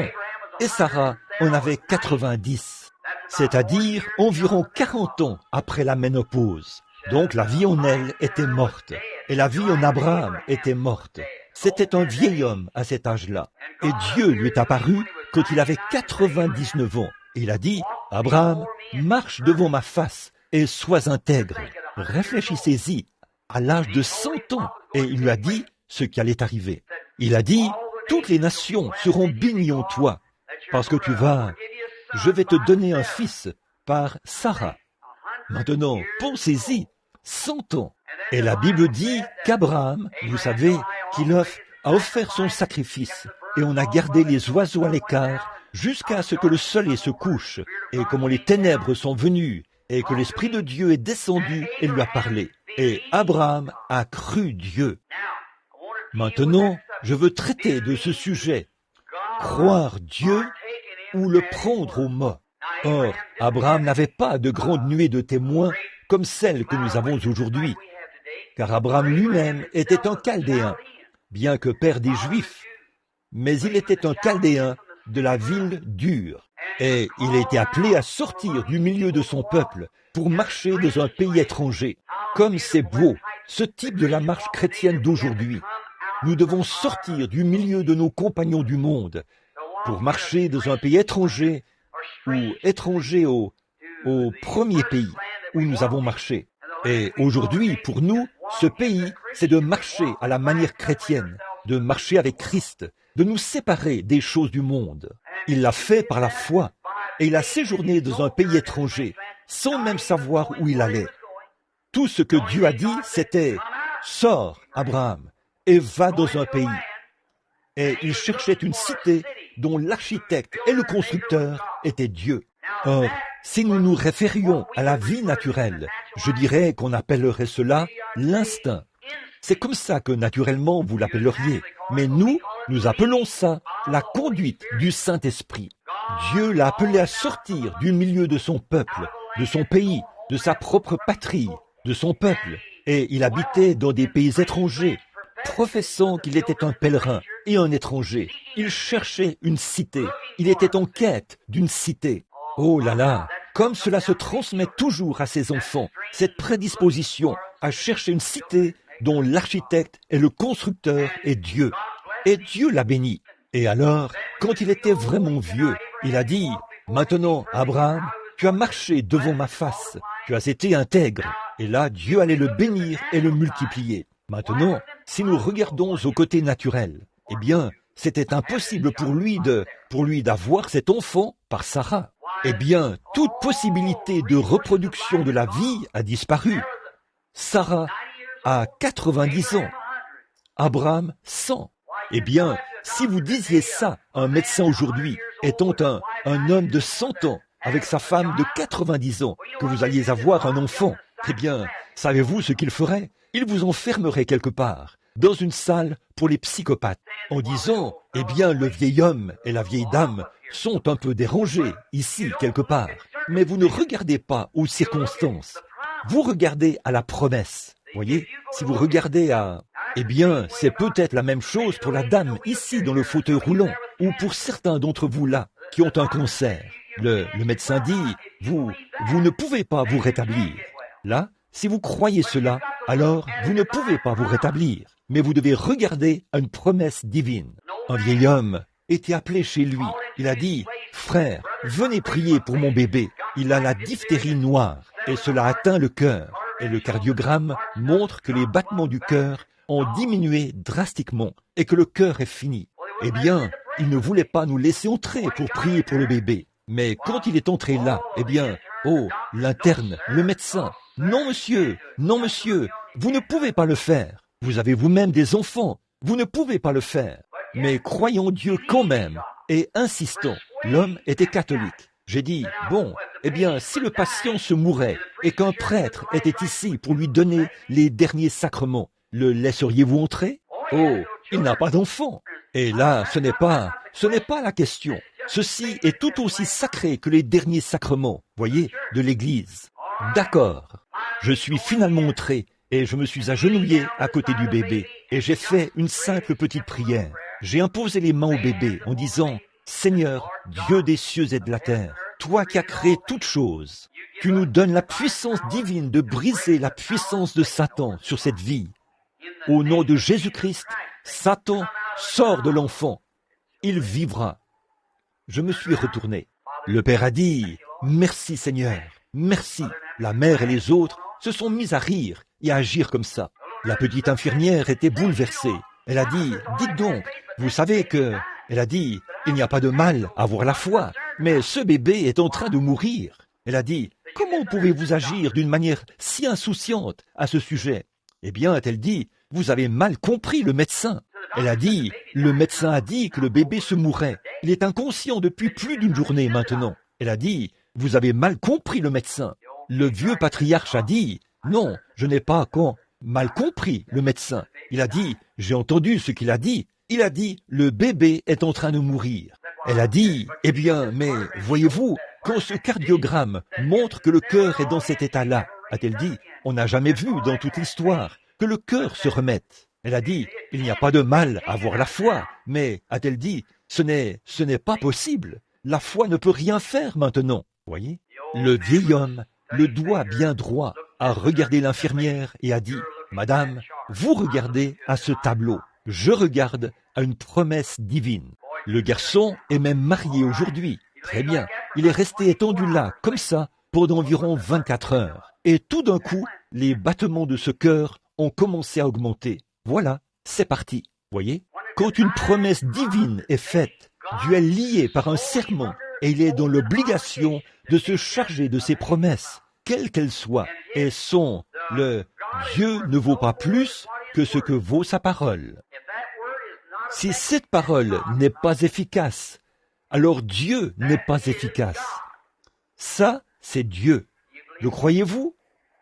et Sarah en avait 90, c'est-à-dire environ 40 ans après la ménopause. Donc la vie en elle était morte, et la vie en Abraham était morte. C'était un vieil homme à cet âge-là, et Dieu lui est apparu quand il avait 99 ans. Il a dit, « Abraham, marche devant ma face et sois intègre. » Réfléchissez-y, à l'âge de 100 ans, et il lui a dit ce qui allait arriver. Il a dit, « Toutes les nations seront bénies en toi, parce que je vais te donner un fils par Sarah. » Maintenant, pensez-y, 100 ans. Et la Bible dit qu'Abraham, vous savez, qu'il a offert son sacrifice, et on a gardé les oiseaux à l'écart jusqu'à ce que le soleil se couche, et comme les ténèbres sont venues, et que l'Esprit de Dieu est descendu et lui a parlé. Et Abraham a cru Dieu. Maintenant, je veux traiter de ce sujet, croire Dieu ou le prendre au mot. Or, Abraham n'avait pas de grande nuée de témoins comme celle que nous avons aujourd'hui, car Abraham lui-même était un Chaldéen, bien que père des Juifs, mais il était un Chaldéen de la ville d'Ur, et il a été appelé à sortir du milieu de son peuple pour marcher dans un pays étranger. Comme c'est beau, ce type de la marche chrétienne d'aujourd'hui. Nous devons sortir du milieu de nos compagnons du monde pour marcher dans un pays étranger ou étranger au premier pays où nous avons marché. Et aujourd'hui, pour nous, ce pays, c'est de marcher à la manière chrétienne, de marcher avec Christ, de nous séparer des choses du monde. Il l'a fait par la foi, et il a séjourné dans un pays étranger, sans même savoir où il allait. Tout ce que Dieu a dit, c'était « Sors, Abraham, et va dans un pays ». Et il cherchait une cité dont l'architecte et le constructeur étaient Dieu. Or, si nous nous référions à la vie naturelle, je dirais qu'on appellerait cela l'instinct. C'est comme ça que naturellement vous l'appelleriez. Mais nous appelons ça la conduite du Saint-Esprit. Dieu l'a appelé à sortir du milieu de son peuple, de son pays, de sa propre patrie, de son peuple. Et il habitait dans des pays étrangers, professant qu'il était un pèlerin et un étranger. Il cherchait une cité. Il était en quête d'une cité. Oh là là, comme cela se transmet toujours à ses enfants, cette prédisposition à chercher une cité dont l'architecte et le constructeur est Dieu. Et Dieu l'a béni. Et alors, quand il était vraiment vieux, il a dit, « Maintenant, Abraham, tu as marché devant ma face, tu as été intègre. » Et là, Dieu allait le bénir et le multiplier. Maintenant, si nous regardons au côté naturel, eh bien, c'était impossible pour lui d'avoir cet enfant par Sarah. Eh bien, toute possibilité de reproduction de la vie a disparu. Sarah a 90 ans, Abraham 100. Eh bien, si vous disiez ça à un médecin aujourd'hui, étant un homme de 100 ans, avec sa femme de 90 ans, que vous alliez avoir un enfant, eh bien, savez-vous ce qu'il ferait? Il vous enfermerait quelque part, dans une salle pour les psychopathes, en disant, eh bien, le vieil homme et la vieille dame sont un peu dérangés, ici, quelque part. Mais vous ne regardez pas aux circonstances. Vous regardez à la promesse. Voyez, si vous regardez à... Eh bien, c'est peut-être la même chose pour la dame ici dans le fauteuil roulant, ou pour certains d'entre vous là, qui ont un cancer. Le médecin dit, vous ne pouvez pas vous rétablir. Là, si vous croyez cela, alors vous ne pouvez pas vous rétablir. Mais vous devez regarder à une promesse divine. Un vieil homme était appelé chez lui. Il a dit, « Frère, venez prier pour mon bébé. Il a la diphtérie noire et cela atteint le cœur. » Et le cardiogramme montre que les battements du cœur ont diminué drastiquement et que le cœur est fini. Eh bien, il ne voulait pas nous laisser entrer pour prier pour le bébé. Mais quand il est entré là, eh bien, oh, l'interne, le médecin, « Non, monsieur, vous ne pouvez pas le faire. Vous avez vous-même des enfants, vous ne pouvez pas le faire. » Mais croyons Dieu quand même et insistons. L'homme était catholique. J'ai dit, bon, eh bien, si le patient se mourait et qu'un prêtre était ici pour lui donner les derniers sacrements, le laisseriez-vous entrer? Oh, il n'a pas d'enfant. Et là, ce n'est pas la question. Ceci est tout aussi sacré que les derniers sacrements, voyez, de l'Église. D'accord. Je suis finalement entré et je me suis agenouillé à côté du bébé. et j'ai fait une simple petite prière. J'ai imposé les mains au bébé en disant, « Seigneur, Dieu des cieux et de la terre, toi qui as créé toutes choses, tu nous donnes la puissance divine de briser la puissance de Satan sur cette vie. Au nom de Jésus-Christ, Satan sort de l'enfant. Il vivra. » Je me suis retourné. Le père a dit, « Merci Seigneur, merci. » La mère et les autres se sont mis à rire et à agir comme ça. La petite infirmière était bouleversée. Elle a dit, « Dites donc, vous savez que... » Elle a dit, « Il n'y a pas de mal à avoir la foi, mais ce bébé est en train de mourir. » Elle a dit, « Comment pouvez-vous agir d'une manière si insouciante à ce sujet ?» Eh bien, a-t-elle dit, « Vous avez mal compris le médecin. » Elle a dit, « Le médecin a dit que le bébé se mourait. Il est inconscient depuis plus d'une journée maintenant. » Elle a dit, « Vous avez mal compris le médecin. » Le vieux patriarche a dit, « Non, je n'ai pas mal compris le médecin. » Il a dit, « J'ai entendu ce qu'il a dit. Il a dit, le bébé est en train de mourir. » Elle a dit, « Eh bien, mais voyez-vous, quand ce cardiogramme montre que le cœur est dans cet état-là, a-t-elle dit, on n'a jamais vu dans toute l'histoire que le cœur se remette. » Elle a dit, « Il n'y a pas de mal à avoir la foi, mais, a-t-elle dit, ce n'est pas possible. La foi ne peut rien faire maintenant. » Voyez, le vieil homme, le doigt bien droit, a regardé l'infirmière et a dit, « Madame, vous regardez à ce tableau. Je regarde à une promesse divine. » Le garçon est même marié aujourd'hui. Très bien. Il est resté étendu là, comme ça, pendant environ 24 heures. Et tout d'un coup, les battements de ce cœur ont commencé à augmenter. Voilà, c'est parti. Voyez, quand une promesse divine est faite, Dieu est lié par un serment et il est dans l'obligation de se charger de ses promesses, quelles qu'elles soient. Et le Dieu ne vaut pas plus que ce que vaut sa parole. Si cette parole n'est pas efficace, alors Dieu n'est pas efficace. Ça, c'est Dieu. Le croyez-vous?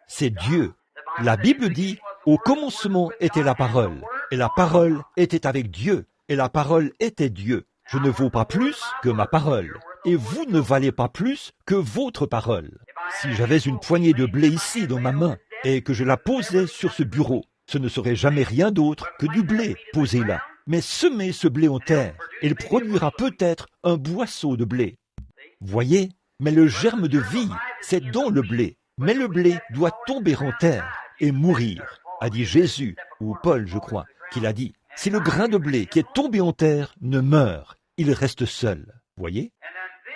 C'est Dieu. La Bible dit, au commencement était la parole, et la parole était avec Dieu, et la parole était Dieu. Je ne vaux pas plus que ma parole, et vous ne valez pas plus que votre parole. Si j'avais une poignée de blé ici dans ma main, et que je la posais sur ce bureau, ce ne serait jamais rien d'autre que du blé posé là. Mais semez ce blé en terre, et il produira peut-être un boisseau de blé. Voyez, mais le germe de vie, c'est dans le blé. Mais le blé doit tomber en terre et mourir, a dit Jésus, ou Paul, je crois, qu'il a dit. Si le grain de blé qui est tombé en terre ne meurt, il reste seul. Voyez?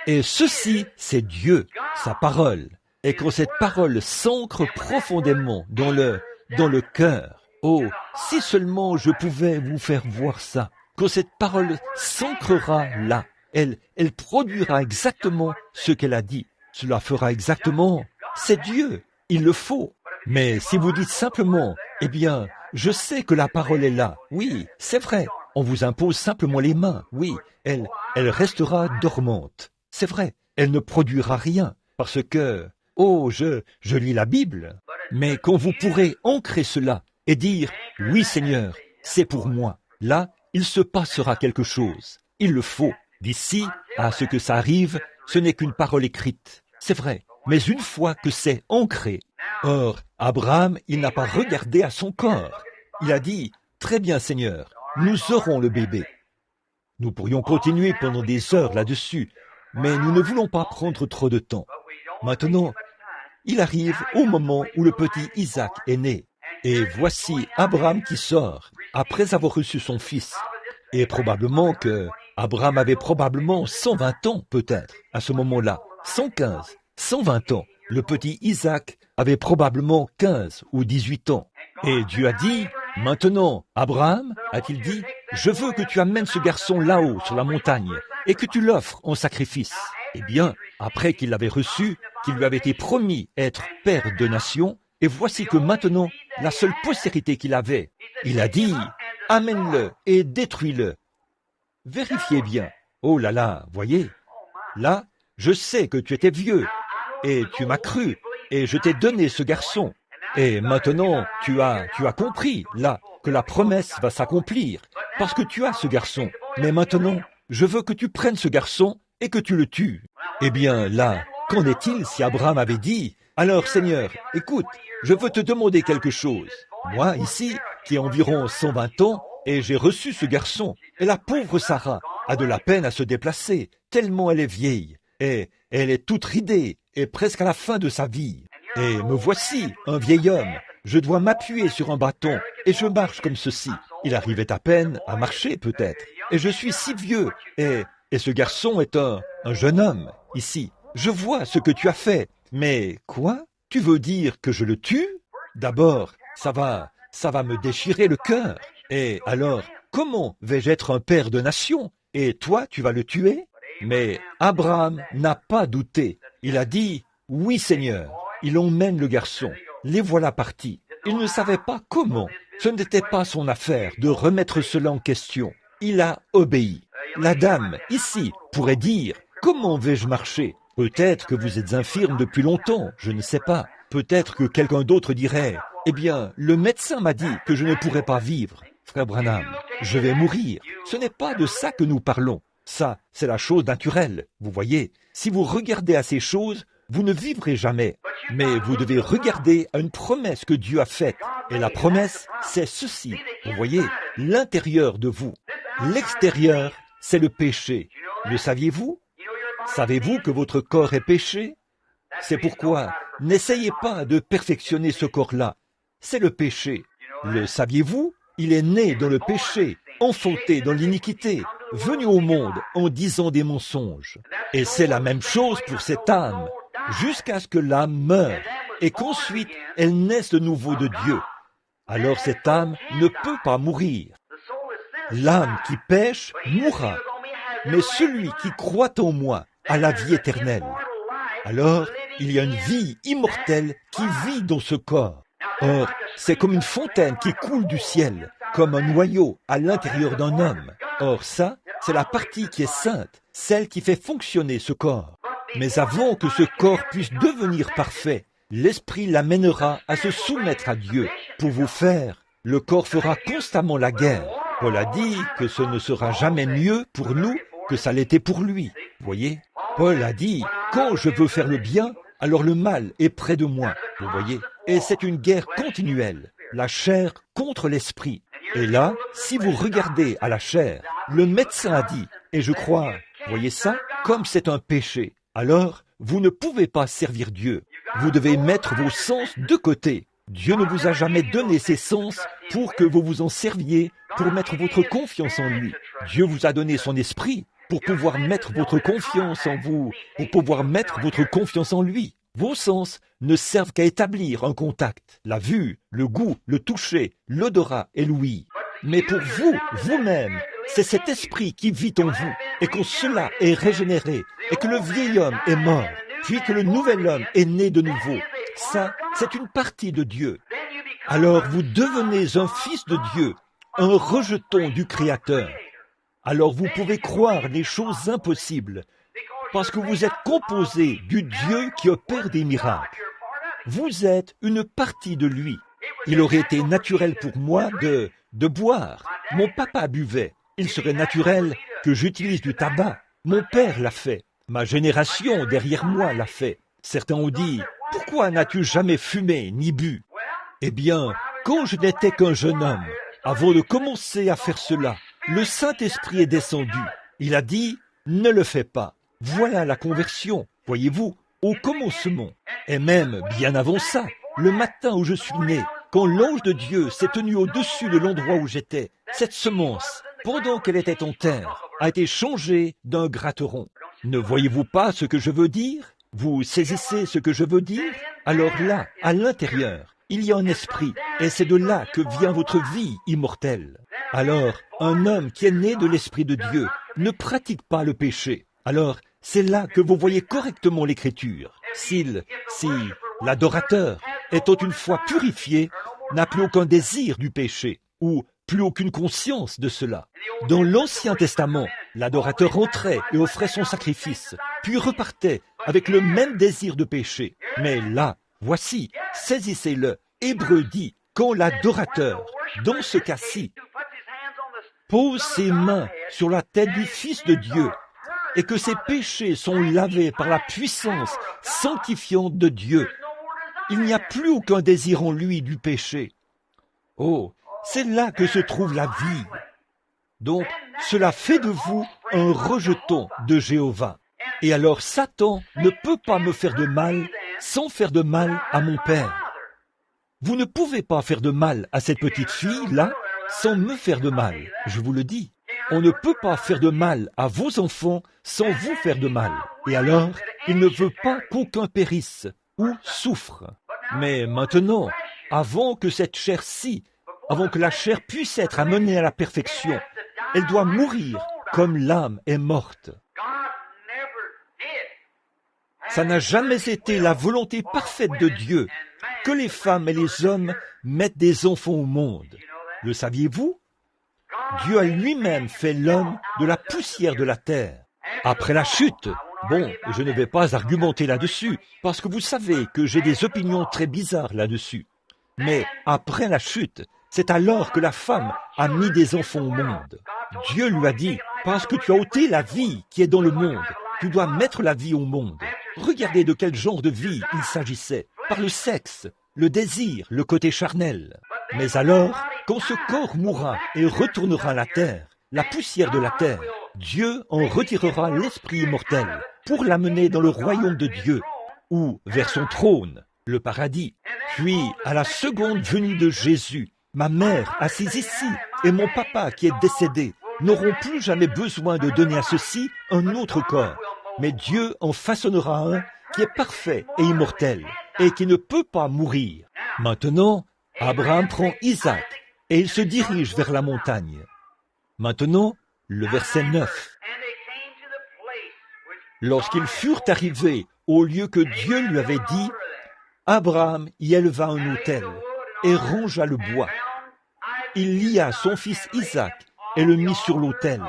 Et ceci, c'est Dieu, sa parole. Et quand cette parole s'ancre profondément dans le cœur, oh, si seulement je pouvais vous faire voir ça, quand cette parole s'ancrera là, elle produira exactement ce qu'elle a dit. Cela fera exactement, c'est Dieu, il le faut. Mais si vous dites simplement, eh bien, je sais que la parole est là, oui, c'est vrai, on vous impose simplement les mains, oui, elle restera dormante, c'est vrai, elle ne produira rien, parce que, oh, je lis la Bible, mais quand vous pourrez ancrer cela et dire, oui Seigneur, c'est pour moi, là, il se passera quelque chose, il le faut. D'ici à ce que ça arrive, ce n'est qu'une parole écrite, c'est vrai, mais une fois que c'est ancré. Or, Abraham, il n'a pas regardé à son corps. Il a dit, très bien Seigneur, nous aurons le bébé. Nous pourrions continuer pendant des heures là-dessus, mais nous ne voulons pas prendre trop de temps. Maintenant, il arrive au moment où le petit Isaac est né. Et voici Abraham qui sort, après avoir reçu son fils. Et probablement que Abraham avait probablement 120 ans peut-être, à ce moment-là, 115, 120 ans. Le petit Isaac avait probablement 15 ou 18 ans. Et Dieu a dit, maintenant, Abraham, a-t-il dit, je veux que tu amènes ce garçon là-haut sur la montagne et que tu l'offres en sacrifice. Eh bien, après qu'il l'avait reçu, qu'il lui avait été promis être père de nation, et voici que maintenant, la seule postérité qu'il avait, il a dit, amène-le et détruis-le. Vérifiez bien. Oh là là, voyez, là, je sais que tu étais vieux, et tu m'as cru, et je t'ai donné ce garçon. Et maintenant, tu as compris, là, que la promesse va s'accomplir, parce que tu as ce garçon. Mais maintenant, je veux que tu prennes ce garçon et que tu le tues. Eh bien, là, qu'en est-il si Abraham avait dit, alors Seigneur, écoute, je veux te demander quelque chose. Moi, ici, qui a environ 120 ans, et j'ai reçu ce garçon. Et la pauvre Sarah a de la peine à se déplacer, tellement elle est vieille, et elle est toute ridée, et presque à la fin de sa vie. Et me voici, un vieil homme. Je dois m'appuyer sur un bâton, et je marche comme ceci. Il arrivait à peine à marcher, peut-être. Et je suis si vieux, et ce garçon est un jeune homme, ici. Je vois ce que tu as fait. Mais quoi? Tu veux dire que je le tue? D'abord, ça va me déchirer le cœur. Et alors, comment vais-je être un père de nation? Et toi, tu vas le tuer? Mais Abraham n'a pas douté. Il a dit, oui Seigneur. Il emmène le garçon. Les voilà partis. Il ne savait pas comment. Ce n'était pas son affaire de remettre cela en question. Il a obéi. La dame, ici, pourrait dire, comment vais-je marcher? Peut-être que vous êtes infirme depuis longtemps, je ne sais pas. Peut-être que quelqu'un d'autre dirait, eh bien, le médecin m'a dit que je ne pourrais pas vivre. Frère Branham, je vais mourir. Ce n'est pas de ça que nous parlons. Ça, c'est la chose naturelle. Vous voyez, si vous regardez à ces choses, vous ne vivrez jamais. Mais vous devez regarder à une promesse que Dieu a faite. Et la promesse, c'est ceci. Vous voyez, l'intérieur de vous. L'extérieur, c'est le péché. Le saviez-vous? Savez-vous que votre corps est péché? C'est pourquoi n'essayez pas de perfectionner ce corps-là. C'est le péché. Le saviez-vous? Il est né dans le péché, enfanté dans l'iniquité, venu au monde en disant des mensonges. Et c'est la même chose pour cette âme, jusqu'à ce que l'âme meure et qu'ensuite elle naisse de nouveau de Dieu. Alors cette âme ne peut pas mourir. L'âme qui pêche mourra, mais celui qui croit en moi a la vie éternelle. Alors, il y a une vie immortelle qui vit dans ce corps. Or, c'est comme une fontaine qui coule du ciel, comme un noyau à l'intérieur d'un homme. Or ça, c'est la partie qui est sainte, celle qui fait fonctionner ce corps. Mais avant que ce corps puisse devenir parfait, l'Esprit l'amènera à se soumettre à Dieu. Pour vous faire, le corps fera constamment la guerre. Paul a dit que ce ne sera jamais mieux pour nous que ça l'était pour lui. Voyez, Paul a dit, quand je veux faire le bien, alors le mal est près de moi. Vous voyez, et c'est une guerre continuelle, la chair contre l'esprit. Et là, si vous regardez à la chair, le médecin a dit, et je crois, voyez ça, comme c'est un péché, alors vous ne pouvez pas servir Dieu. Vous devez mettre vos sens de côté. Dieu ne vous a jamais donné ses sens pour que vous vous en serviez, pour mettre votre confiance en lui. Dieu vous a donné son esprit pour pouvoir mettre votre confiance en vous, pour pouvoir mettre votre confiance en lui. Vos sens ne servent qu'à établir un contact, la vue, le goût, le toucher, l'odorat et l'ouïe. Mais pour vous, vous-même, c'est cet esprit qui vit en vous, et quand cela est régénéré, et que le vieil homme est mort, puis que le nouvel homme est né de nouveau. Ça, c'est une partie de Dieu. Alors vous devenez un fils de Dieu, un rejeton du Créateur. Alors vous pouvez croire les choses impossibles, parce que vous êtes composé du Dieu qui opère des miracles. Vous êtes une partie de lui. Il aurait été naturel pour moi de boire. Mon papa buvait. Il serait naturel que j'utilise du tabac. Mon père l'a fait. Ma génération derrière moi l'a fait. Certains ont dit, pourquoi n'as-tu jamais fumé ni bu? Eh bien, quand je n'étais qu'un jeune homme, avant de commencer à faire cela, le Saint-Esprit est descendu. Il a dit, ne le fais pas. Voilà la conversion, voyez-vous, au commencement. Et même bien avant ça, le matin où je suis né, quand l'ange de Dieu s'est tenu au-dessus de l'endroit où j'étais, cette semence, pendant qu'elle était en terre, a été changée d'un gratteron. Ne voyez-vous pas ce que je veux dire? Vous saisissez ce que je veux dire? Alors là, à l'intérieur, il y a un esprit, et c'est de là que vient votre vie immortelle. Alors, un homme qui est né de l'Esprit de Dieu ne pratique pas le péché. Alors, c'est là que vous voyez correctement l'Écriture. Si l'adorateur, étant une fois purifié, n'a plus aucun désir du péché, ou plus aucune conscience de cela. Dans l'Ancien Testament, l'adorateur entrait et offrait son sacrifice, puis repartait avec le même désir de péché. Mais là, voici, saisissez-le. Hébreu dit, quand l'adorateur, dans ce cas-ci, pose ses mains sur la tête du Fils de Dieu, et que ses péchés sont lavés par la puissance sanctifiante de Dieu, il n'y a plus aucun désir en lui du péché. Oh, C'est là que se trouve la vie. Donc, cela fait de vous un rejeton de Jéhovah. Et alors Satan ne peut pas me faire de mal sans faire de mal à mon Père. Vous ne pouvez pas faire de mal à cette petite fille-là sans me faire de mal, je vous le dis. On ne peut pas faire de mal à vos enfants sans vous faire de mal. Et alors, il ne veut pas qu'aucun périsse ou souffre. Mais maintenant, avant que cette chair-ci, avant que la chair puisse être amenée à la perfection, elle doit mourir comme l'âme est morte. Ça n'a jamais été la volonté parfaite de Dieu que les femmes et les hommes mettent des enfants au monde. Le saviez-vous? Dieu a lui-même fait l'homme de la poussière de la terre. Après la chute, bon, je ne vais pas argumenter là-dessus, parce que vous savez que j'ai des opinions très bizarres là-dessus. Mais après la chute, c'est alors que la femme a mis des enfants au monde. Dieu lui a dit, parce que tu as ôté la vie qui est dans le monde, tu dois mettre la vie au monde. Regardez de quel genre de vie il s'agissait. Par le sexe, le désir, le côté charnel. Mais alors, quand ce corps mourra et retournera à la terre, la poussière de la terre, Dieu en retirera l'esprit immortel pour l'amener dans le royaume de Dieu, ou vers son trône, le paradis. Puis, à la seconde venue de Jésus, ma mère assise ici et mon papa qui est décédé n'auront plus jamais besoin de donner à ceci un autre corps. Mais Dieu en façonnera un qui est parfait et immortel et qui ne peut pas mourir. Maintenant, Abraham prend Isaac et il se dirige vers la montagne. Maintenant, le verset 9. Lorsqu'ils furent arrivés au lieu que Dieu lui avait dit, Abraham y éleva un autel et rongea le bois. Il lia son fils Isaac et le mit sur l'autel,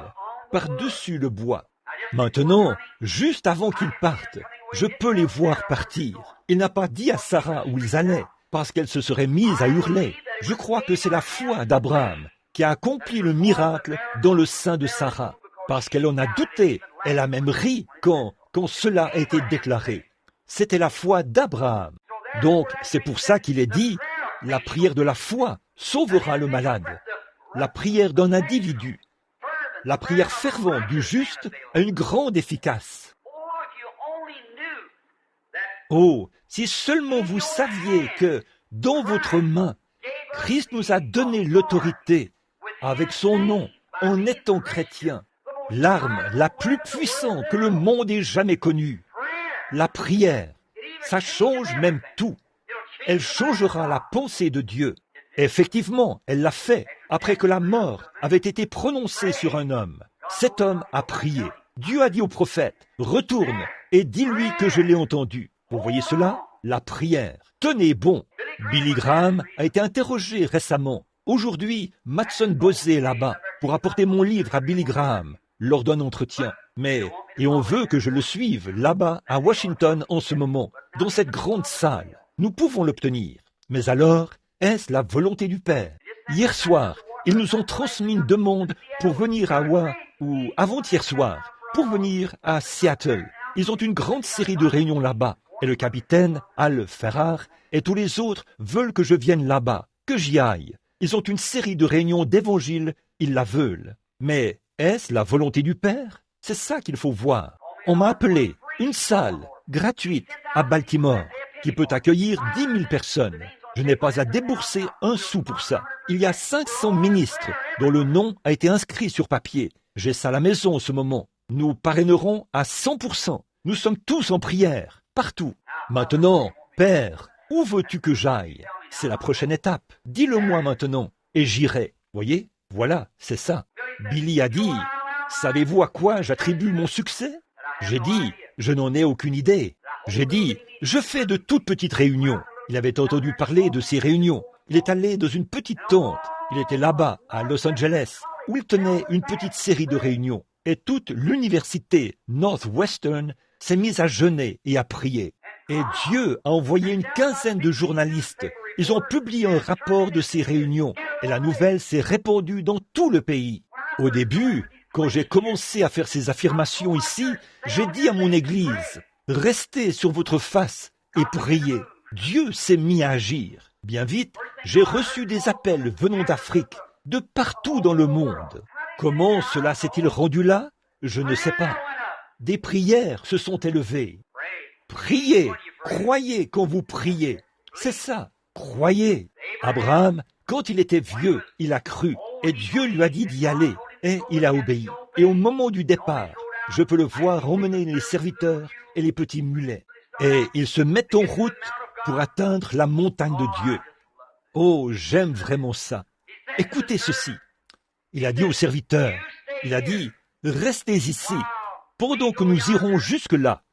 par-dessus le bois. Maintenant, juste avant qu'ils partent, je peux les voir partir. Il n'a pas dit à Sarah où ils allaient, parce qu'elle se serait mise à hurler. Je crois que c'est la foi d'Abraham qui a accompli le miracle dans le sein de Sarah, parce qu'elle en a douté. Elle a même ri quand cela a été déclaré. C'était la foi d'Abraham. Donc, c'est pour ça qu'il est dit, la prière de la foi sauvera le malade. La prière d'un individu. La prière fervente du juste a une grande efficace. Oh, si seulement vous saviez que, dans votre main, Christ nous a donné l'autorité, avec son nom, en étant chrétien, l'arme la plus puissante que le monde ait jamais connue. La prière, ça change même tout. Elle changera la pensée de Dieu. Effectivement, elle l'a fait, après que la mort avait été prononcée sur un homme. Cet homme a prié. Dieu a dit au prophète, « Retourne et dis-lui que je l'ai entendu. » Vous voyez cela? La prière. Tenez bon. Billy Graham a été interrogé récemment. Aujourd'hui, Matson Bosé est là-bas pour apporter mon livre à Billy Graham lors d'un entretien. Et on veut que je le suive là-bas à Washington en ce moment, dans cette grande salle. Nous pouvons l'obtenir. Mais alors, est-ce la volonté du Père? Hier soir, ils nous ont transmis une demande pour venir à ou avant-hier soir, pour venir à Seattle. Ils ont une grande série de réunions là-bas. Et le capitaine, Al Ferrar, et tous les autres veulent que je vienne là-bas, que j'y aille. Ils ont une série de réunions d'évangile, ils la veulent. Mais est-ce la volonté du Père? C'est ça qu'il faut voir. On m'a appelé une salle gratuite à Baltimore qui peut accueillir 10 000 personnes. Je n'ai pas à débourser un sou pour ça. Il y a 500 ministres dont le nom a été inscrit sur papier. J'ai ça à la maison en ce moment. Nous parrainerons à 100%. Nous sommes tous en prière, partout. Maintenant, Père, où veux-tu que j'aille? C'est la prochaine étape. Dis-le-moi maintenant, et j'irai. Voyez? Voilà, c'est ça. Billy a dit, savez-vous à quoi j'attribue mon succès? J'ai dit, je n'en ai aucune idée. J'ai dit, je fais de toutes petites réunions. Il avait entendu parler de ces réunions. Il est allé dans une petite tente. Il était là-bas, à Los Angeles, où il tenait une petite série de réunions. Et toute l'université Northwestern s'est mise à jeûner et à prier. Et Dieu a envoyé une quinzaine de journalistes. Ils ont publié un rapport de ces réunions. Et la nouvelle s'est répandue dans tout le pays. Au début, quand j'ai commencé à faire ces affirmations ici, j'ai dit à mon église, restez sur votre face et priez. Dieu s'est mis à agir. Bien vite, j'ai reçu des appels venant d'Afrique, de partout dans le monde. Comment cela s'est-il rendu là? Je ne sais pas. Des prières se sont élevées. Priez, croyez quand vous priez. C'est ça, croyez. Abraham, quand il était vieux, il a cru, et Dieu lui a dit d'y aller, et il a obéi. Et au moment du départ, je peux le voir emmener les serviteurs et les petits mulets. Et ils se mettent en route pour atteindre la montagne de Dieu. Oh, j'aime vraiment ça. Écoutez ceci. Il a dit aux serviteurs, il a dit, restez ici, pendant que nous irons jusque-là.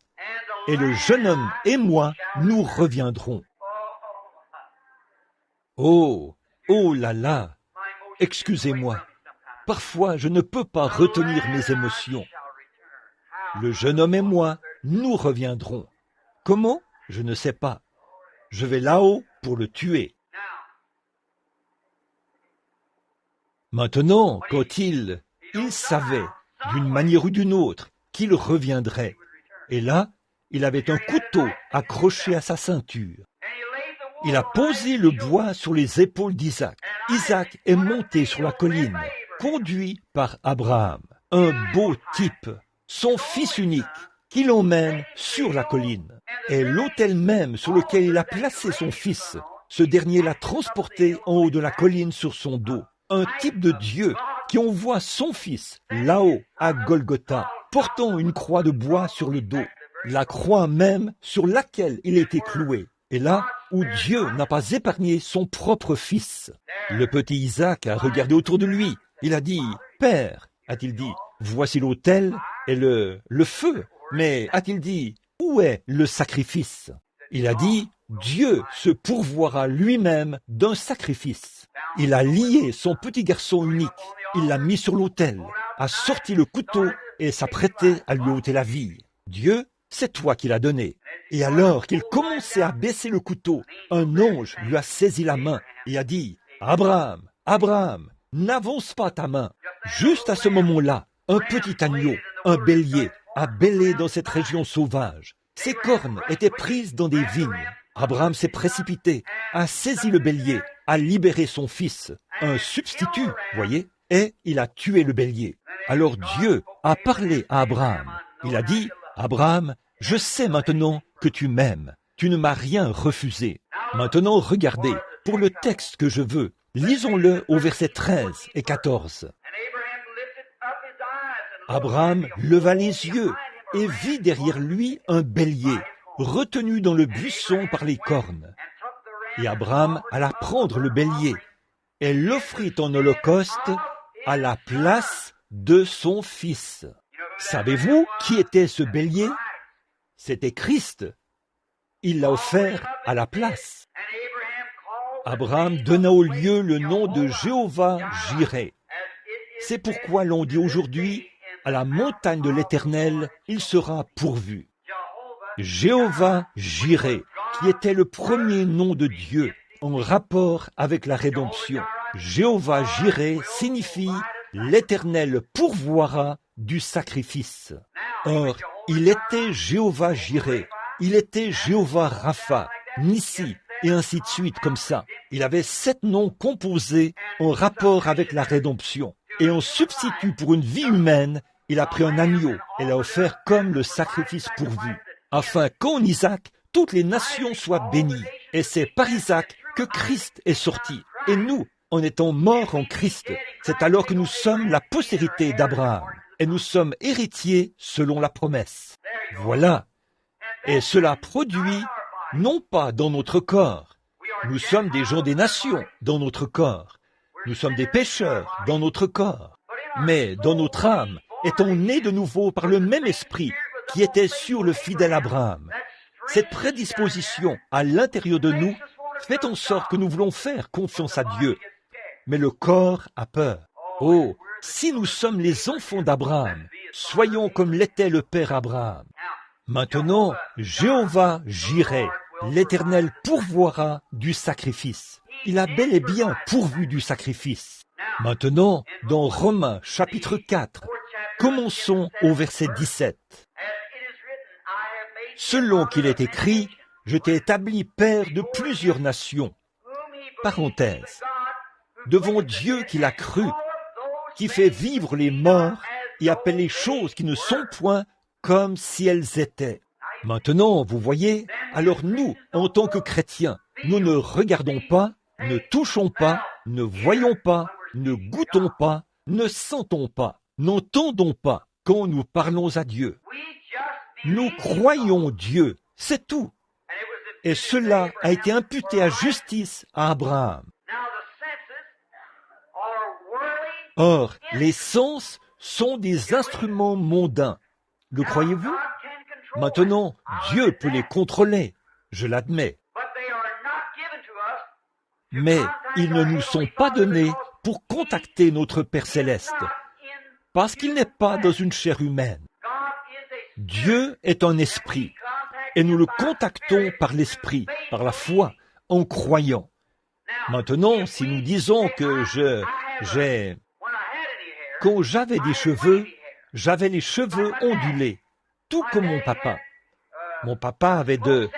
Et le jeune homme et moi, nous reviendrons. Oh, oh là là, excusez-moi. Parfois, je ne peux pas retenir mes émotions. Le jeune homme et moi, nous reviendrons. Comment? Je ne sais pas. Je vais là-haut pour le tuer. Maintenant, quand il savait, d'une manière ou d'une autre, qu'il reviendrait. Et là, il avait un couteau accroché à sa ceinture. Il a posé le bois sur les épaules d'Isaac. Isaac est monté sur la colline, conduit par Abraham, un beau type, son fils unique, qui l'emmène sur la colline. Et l'autel même sur lequel il a placé son fils, ce dernier l'a transporté en haut de la colline sur son dos. Un type de Dieu qui envoie son fils là-haut à Golgotha, portant une croix de bois sur le dos, la croix même sur laquelle il était cloué. Et là où Dieu n'a pas épargné son propre fils. Le petit Isaac a regardé autour de lui. Il a dit, « Père, a-t-il dit, voici l'autel et le feu. » Mais a-t-il dit, où est le sacrifice? Il a dit, Dieu se pourvoira lui-même d'un sacrifice. Il a lié son petit garçon unique, il l'a mis sur l'autel, a sorti le couteau et s'apprêtait à lui ôter la vie. Dieu, c'est toi qui l'as donné. Et alors qu'il commençait à baisser le couteau, un ange lui a saisi la main et a dit, Abraham, Abraham, n'avance pas ta main. Juste à ce moment-là, un petit agneau, un bélier, a bêlé dans cette région sauvage. Ses cornes étaient prises dans des vignes. Abraham s'est précipité, a saisi le bélier, a libéré son fils, un substitut, voyez, et il a tué le bélier. Alors Dieu a parlé à Abraham. Il a dit, Abraham, je sais maintenant que tu m'aimes. Tu ne m'as rien refusé. Maintenant, regardez, pour le texte que je veux, lisons-le au verset 13 et 14. Abraham leva les yeux et vit derrière lui un bélier, retenu dans le buisson par les cornes. Et Abraham alla prendre le bélier et l'offrit en holocauste à la place de son fils. Savez-vous qui était ce bélier? C'était Christ. Il l'a offert à la place. Abraham donna au lieu le nom de Jéhovah-Jireh. C'est pourquoi l'on dit aujourd'hui, à la montagne de l'Éternel, il sera pourvu. Jéhovah-Jireh, qui était le premier nom de Dieu en rapport avec la rédemption. Jéhovah-Jireh signifie « l'Éternel pourvoira du sacrifice ». Or, il était Jéhovah-Jireh, il était Jéhovah-Rapha, Nissi, et ainsi de suite comme ça. Il avait 7 noms composés en rapport avec la rédemption. Et en substitut pour une vie humaine, il a pris un agneau et l'a offert comme le sacrifice pourvu, afin qu'en Isaac, toutes les nations soient bénies. Et c'est par Isaac que Christ est sorti. Et nous, en étant morts en Christ, c'est alors que nous sommes la postérité d'Abraham. Et nous sommes héritiers selon la promesse. Voilà. Et cela produit, non pas dans notre corps. Nous sommes des gens des nations dans notre corps. Nous sommes des pécheurs dans notre corps. Mais dans notre âme, étant nés de nouveau par le même esprit qui était sur le fidèle Abraham. Cette prédisposition à l'intérieur de nous fait en sorte que nous voulons faire confiance à Dieu. Mais le corps a peur. Oh, si nous sommes les enfants d'Abraham, soyons comme l'était le père Abraham. Maintenant, Jéhovah-Jireh, l'Éternel pourvoira du sacrifice. Il a bel et bien pourvu du sacrifice. Maintenant, dans Romains chapitre 4, commençons au verset 17. Selon qu'il est écrit, je t'ai établi père de plusieurs nations. parenthèse, devant Dieu qui l'a cru, qui fait vivre les morts et appelle les choses qui ne sont point comme si elles étaient. Maintenant, vous voyez, alors nous, en tant que chrétiens, nous ne regardons pas, ne touchons pas, ne voyons pas, ne goûtons pas, ne sentons pas, n'entendons pas quand nous parlons à Dieu. Nous croyons Dieu, c'est tout. Et cela a été imputé à justice à Abraham. Or, les sens sont des instruments mondains. Le croyez-vous? Maintenant, Dieu peut les contrôler, je l'admets. Mais ils ne nous sont pas donnés pour contacter notre Père céleste, parce qu'il n'est pas dans une chair humaine. Dieu est un esprit, et nous le contactons par l'esprit, par la foi, en croyant. Maintenant, si nous disons que quand j'avais des cheveux, j'avais les cheveux ondulés, tout comme mon papa. Mon papa avait de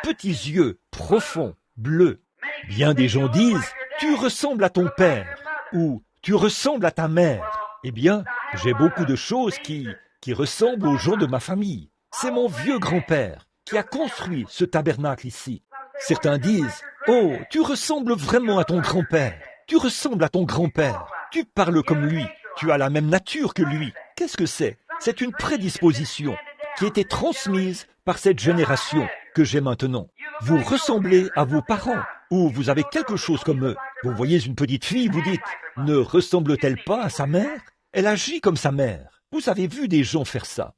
petits yeux profonds, bleus. Bien des gens disent, tu ressembles à ton père, ou tu ressembles à ta mère. Eh bien, j'ai beaucoup de choses qui ressemblent aux gens de ma famille. C'est mon vieux grand-père qui a construit ce tabernacle ici. Certains disent, oh, tu ressembles vraiment à ton grand-père. Tu ressembles à ton grand-père. Tu parles comme lui. Tu as la même nature que lui. Qu'est-ce que c'est? C'est une prédisposition qui a été transmise par cette génération que j'ai maintenant. Vous ressemblez à vos parents, ou vous avez quelque chose comme eux. Vous voyez une petite fille, vous dites, ne ressemble-t-elle pas à sa mère? Elle agit comme sa mère. Vous avez vu des gens faire ça.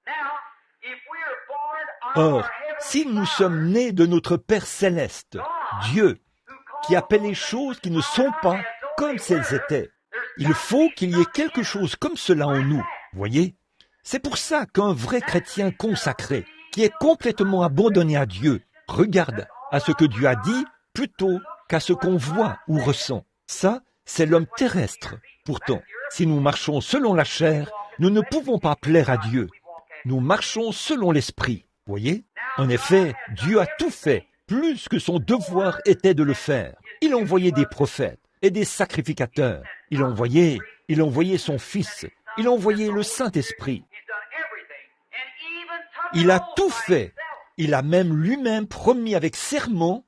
Or, si nous sommes nés de notre Père céleste, Dieu, qui appelle les choses qui ne sont pas comme si elles étaient, il faut qu'il y ait quelque chose comme cela en nous, voyez? C'est pour ça qu'un vrai chrétien consacré, qui est complètement abandonné à Dieu, regarde à ce que Dieu a dit plutôt qu'à ce qu'on voit ou ressent. Ça, c'est l'homme terrestre. Pourtant, si nous marchons selon la chair, nous ne pouvons pas plaire à Dieu. Nous marchons selon l'esprit, voyez? En effet, Dieu a tout fait, plus que son devoir était de le faire. Il a envoyé des prophètes et des sacrificateurs. Il a envoyé son Fils. Il a envoyé le Saint-Esprit. Il a tout fait. Il a même lui-même promis avec serment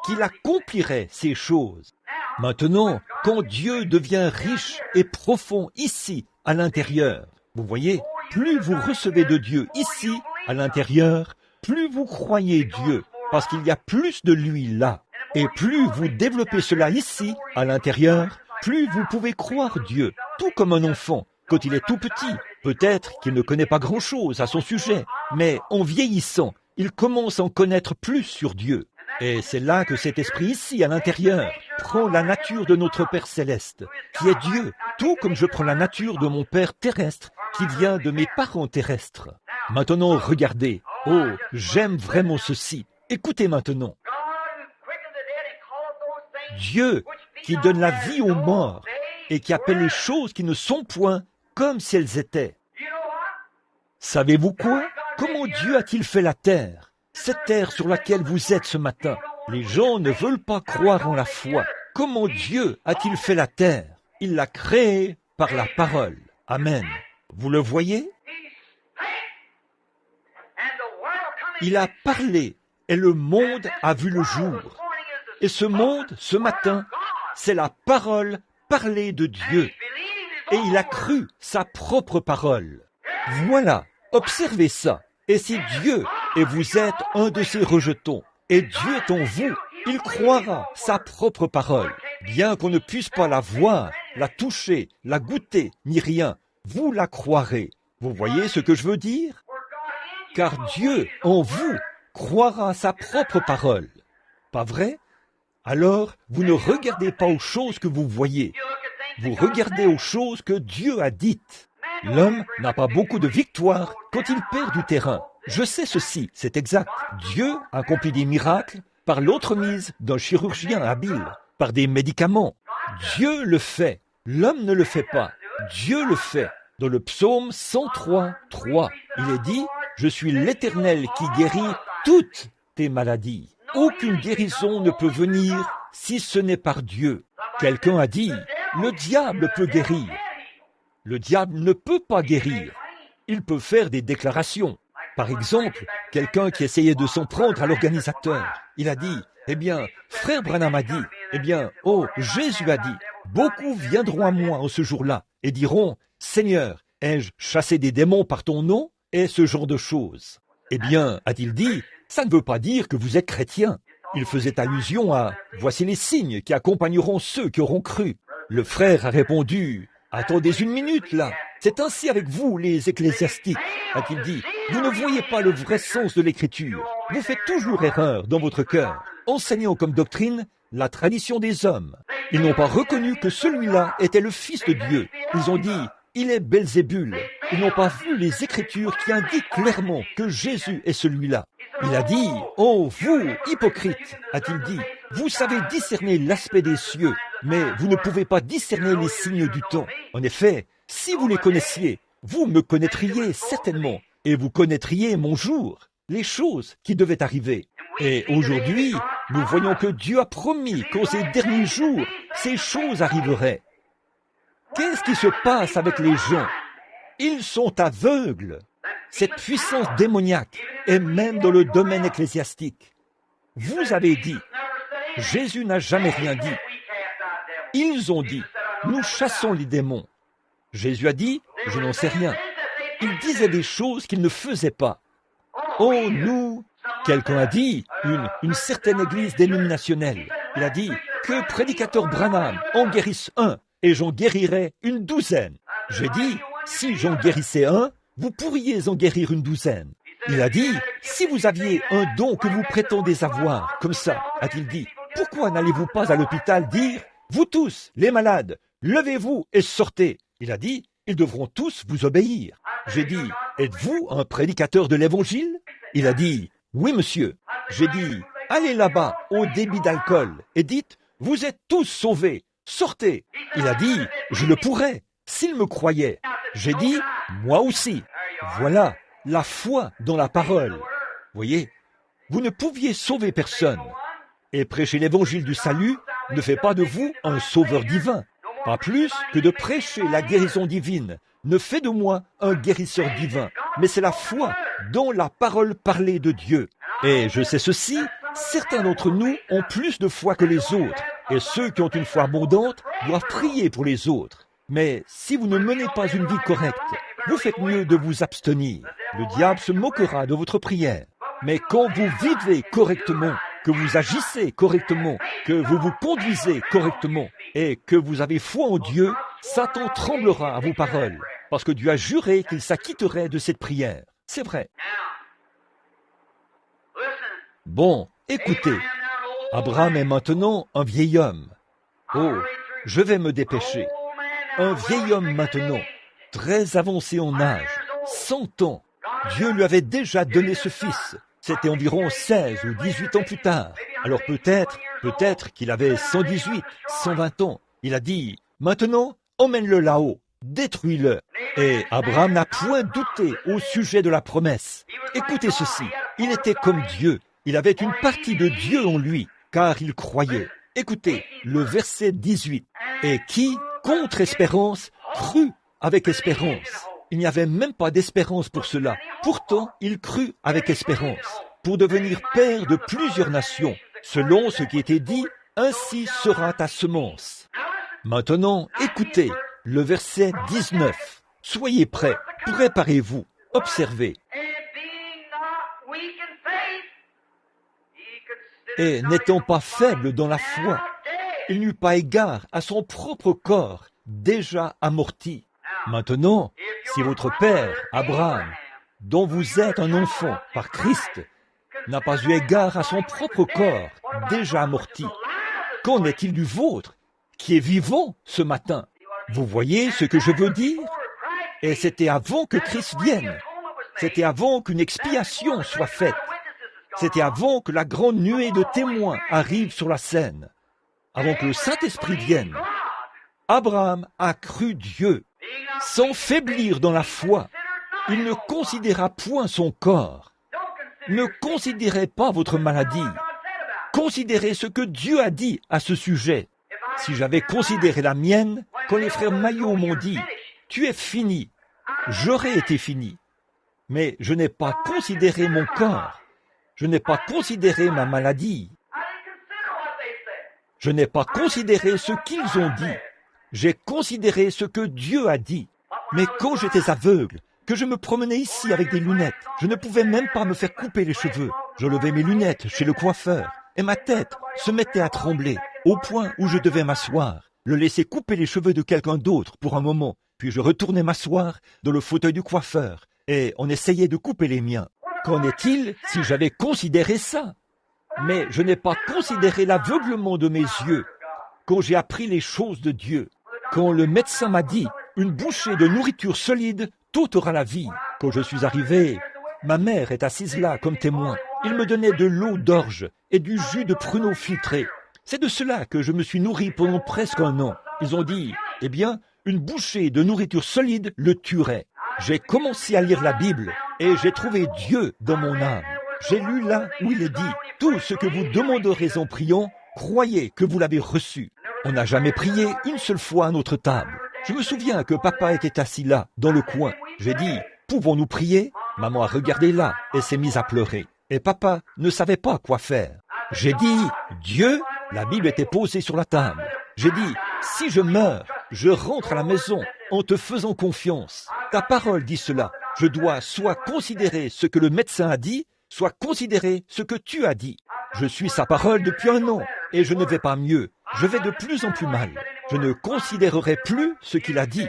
qu'il accomplirait ces choses. Maintenant, quand Dieu devient riche et profond ici, à l'intérieur, vous voyez, plus vous recevez de Dieu ici, à l'intérieur, plus vous croyez Dieu, parce qu'il y a plus de lui là. Et plus vous développez cela ici, à l'intérieur, plus vous pouvez croire Dieu, tout comme un enfant, quand il est tout petit. Peut-être qu'il ne connaît pas grand-chose à son sujet, mais en vieillissant, il commence à en connaître plus sur Dieu. Et c'est là que cet esprit ici, à l'intérieur, prend la nature de notre Père céleste, qui est Dieu, tout comme je prends la nature de mon Père terrestre, qui vient de mes parents terrestres. Maintenant, regardez. Oh, j'aime vraiment ceci. Écoutez maintenant. Dieu qui donne la vie aux morts et qui appelle les choses qui ne sont point comme si elles étaient. Savez-vous quoi? Comment Dieu a-t-il fait la terre? Cette terre sur laquelle vous êtes ce matin. Les gens ne veulent pas croire en la foi. Comment Dieu a-t-il fait la terre? Il l'a créée par la parole. Amen. Vous le voyez? Il a parlé et le monde a vu le jour. Et ce monde, ce matin, c'est la parole parlée de Dieu. Et il a cru sa propre parole. Voilà, observez ça. Et si Dieu, et vous êtes un de ces rejetons, et Dieu est en vous, il croira sa propre parole. Bien qu'on ne puisse pas la voir, la toucher, la goûter, ni rien, vous la croirez. Vous voyez ce que je veux dire? Car Dieu, en vous, croira sa propre parole. Pas vrai? Alors, vous ne regardez pas aux choses que vous voyez. Vous regardez aux choses que Dieu a dites. L'homme n'a pas beaucoup de victoires quand il perd du terrain. Je sais ceci, c'est exact. Dieu accomplit des miracles par l'entremise d'un chirurgien habile, par des médicaments. Dieu le fait. L'homme ne le fait pas. Dieu le fait. Dans le psaume 103, 3, il est dit « Je suis l'Éternel qui guérit toutes tes maladies. » Aucune guérison ne peut venir si ce n'est par Dieu. Quelqu'un a dit, le diable peut guérir. Le diable ne peut pas guérir. Il peut faire des déclarations. Par exemple, quelqu'un qui essayait de s'en prendre à l'organisateur, il a dit, eh bien, frère Branham a dit, eh bien, oh, Jésus a dit, beaucoup viendront à moi en ce jour-là et diront, Seigneur, ai-je chassé des démons par ton nom? Et ce genre de choses. Eh bien, a-t-il dit, ça ne veut pas dire que vous êtes chrétien. Il faisait allusion à « Voici les signes qui accompagneront ceux qui auront cru ». Le frère a répondu « Attendez une minute là, c'est ainsi avec vous les ecclésiastiques », a-t-il dit. Vous ne voyez pas le vrai sens de l'écriture. Vous faites toujours erreur dans votre cœur, enseignant comme doctrine la tradition des hommes. Ils n'ont pas reconnu que celui-là était le Fils de Dieu. Ils ont dit « Il est Belzébul ». Ils n'ont pas vu les Écritures qui indiquent clairement que Jésus est celui-là. Il a dit, « Oh, vous, hypocrites, a-t-il dit, vous savez discerner l'aspect des cieux, mais vous ne pouvez pas discerner les signes du temps. En effet, si vous les connaissiez, vous me connaîtriez certainement, et vous connaîtriez mon jour, les choses qui devaient arriver. Et aujourd'hui, nous voyons que Dieu a promis qu'en ces derniers jours, ces choses arriveraient. Qu'est-ce qui se passe avec les gens? Ils sont aveugles. Cette puissance démoniaque est même dans le domaine ecclésiastique. Vous avez dit, Jésus n'a jamais rien dit. Ils ont dit, nous chassons les démons. Jésus a dit, je n'en sais rien. Ils disaient des choses qu'ils ne faisaient pas. Oh, nous, quelqu'un a dit, une certaine église dénominationnelle, il a dit que prédicateur Branham en guérisse un et j'en guérirais une douzaine. J'ai dit, si j'en guérissais un, vous pourriez en guérir une douzaine. Il a dit, si vous aviez un don que vous prétendez avoir, comme ça, a-t-il dit, pourquoi n'allez-vous pas à l'hôpital dire, vous tous, les malades, levez-vous et sortez. Il a dit, ils devront tous vous obéir. J'ai dit, êtes-vous un prédicateur de l'évangile? Il a dit, oui monsieur. J'ai dit, allez là-bas au débit d'alcool et dites, vous êtes tous sauvés, sortez. Il a dit, je le pourrais, s'il me croyait. J'ai dit, moi aussi. Voilà la foi dans la parole. Voyez, vous ne pouviez sauver personne. Et prêcher l'évangile du salut ne fait pas de vous un sauveur divin. Pas plus que de prêcher la guérison divine ne fait de moi un guérisseur divin. Mais c'est la foi dans la parole parlée de Dieu. Et je sais ceci, certains d'entre nous ont plus de foi que les autres. Et ceux qui ont une foi abondante doivent prier pour les autres. Mais si vous ne menez pas une vie correcte, vous faites mieux de vous abstenir. Le diable se moquera de votre prière. Mais quand vous vivez correctement, que vous agissez correctement, que vous vous conduisez correctement et que vous avez foi en Dieu, Satan tremblera à vos paroles, parce que Dieu a juré qu'il s'acquitterait de cette prière. C'est vrai. Bon, écoutez, Abraham est maintenant un vieil homme. Oh, je vais me dépêcher. Un vieil homme maintenant, très avancé en âge, 100 ans. Dieu lui avait déjà donné ce fils. C'était environ 16 ou 18 ans plus tard. Alors peut-être qu'il avait 118, 120 ans. Il a dit, maintenant, emmène-le là-haut, détruis-le. Et Abraham n'a point douté au sujet de la promesse. Écoutez ceci, il était comme Dieu. Il avait une partie de Dieu en lui, car il croyait. Écoutez, le verset 18. Et qui, contre espérance, crut avec espérance. Il n'y avait même pas d'espérance pour cela. Pourtant, il crut avec espérance, pour devenir père de plusieurs nations, selon ce qui était dit, ainsi sera ta semence. Maintenant, écoutez, le verset 19. Soyez prêts, préparez-vous, observez. Et n'étant pas faible dans la foi, il n'eut pas égard à son propre corps, déjà amorti. Maintenant, si votre père, Abraham, dont vous êtes un enfant par Christ, n'a pas eu égard à son propre corps, déjà amorti, qu'en est-il du vôtre, qui est vivant ce matin? Vous voyez ce que je veux dire? Et c'était avant que Christ vienne. C'était avant qu'une expiation soit faite. C'était avant que la grande nuée de témoins arrive sur la scène. Avant que le Saint-Esprit vienne. Abraham a cru Dieu. Sans faiblir dans la foi, il ne considéra point son corps. Ne considérez pas votre maladie. considéré ce que Dieu a dit à ce sujet. Si j'avais considéré la mienne, quand les frères Maillot m'ont dit « Tu es fini », j'aurais été fini. Mais je n'ai pas considéré mon corps. Je n'ai pas considéré ma maladie. Je n'ai pas considéré ce qu'ils ont dit. J'ai considéré ce que Dieu a dit. Mais quand j'étais aveugle, que je me promenais ici avec des lunettes, je ne pouvais même pas me faire couper les cheveux. Je levais mes lunettes chez le coiffeur et ma tête se mettait à trembler au point où je devais m'asseoir, le laisser couper les cheveux de quelqu'un d'autre pour un moment, puis je retournais m'asseoir dans le fauteuil du coiffeur et on essayait de couper les miens. Qu'en est-il si j'avais considéré ça? Mais je n'ai pas considéré l'aveuglement de mes yeux quand j'ai appris les choses de Dieu. Quand le médecin m'a dit « Une bouchée de nourriture solide t'ôtera la vie ». Quand je suis arrivé, ma mère est assise là comme témoin. Il me donnait de l'eau d'orge et du jus de pruneau filtré. C'est de cela que je me suis nourri pendant presque un an. Ils ont dit « Eh bien, une bouchée de nourriture solide le tuerait ». J'ai commencé à lire la Bible et j'ai trouvé Dieu dans mon âme. J'ai lu là où il est dit « Tout ce que vous demanderez en priant, croyez que vous l'avez reçu ». On n'a jamais prié une seule fois à notre table. Je me souviens que papa était assis là, dans le coin. J'ai dit « Pouvons-nous prier ?» Maman a regardé là et s'est mise à pleurer. Et papa ne savait pas quoi faire. J'ai dit « Dieu ?» La Bible était posée sur la table. J'ai dit « Si je meurs, je rentre à la maison en te faisant confiance. Ta parole dit cela. Je dois soit considérer ce que le médecin a dit, soit considérer ce que tu as dit. Je suis sa parole depuis un an et je ne vais pas mieux. Je vais de plus en plus mal. Je ne considérerai plus ce qu'il a dit.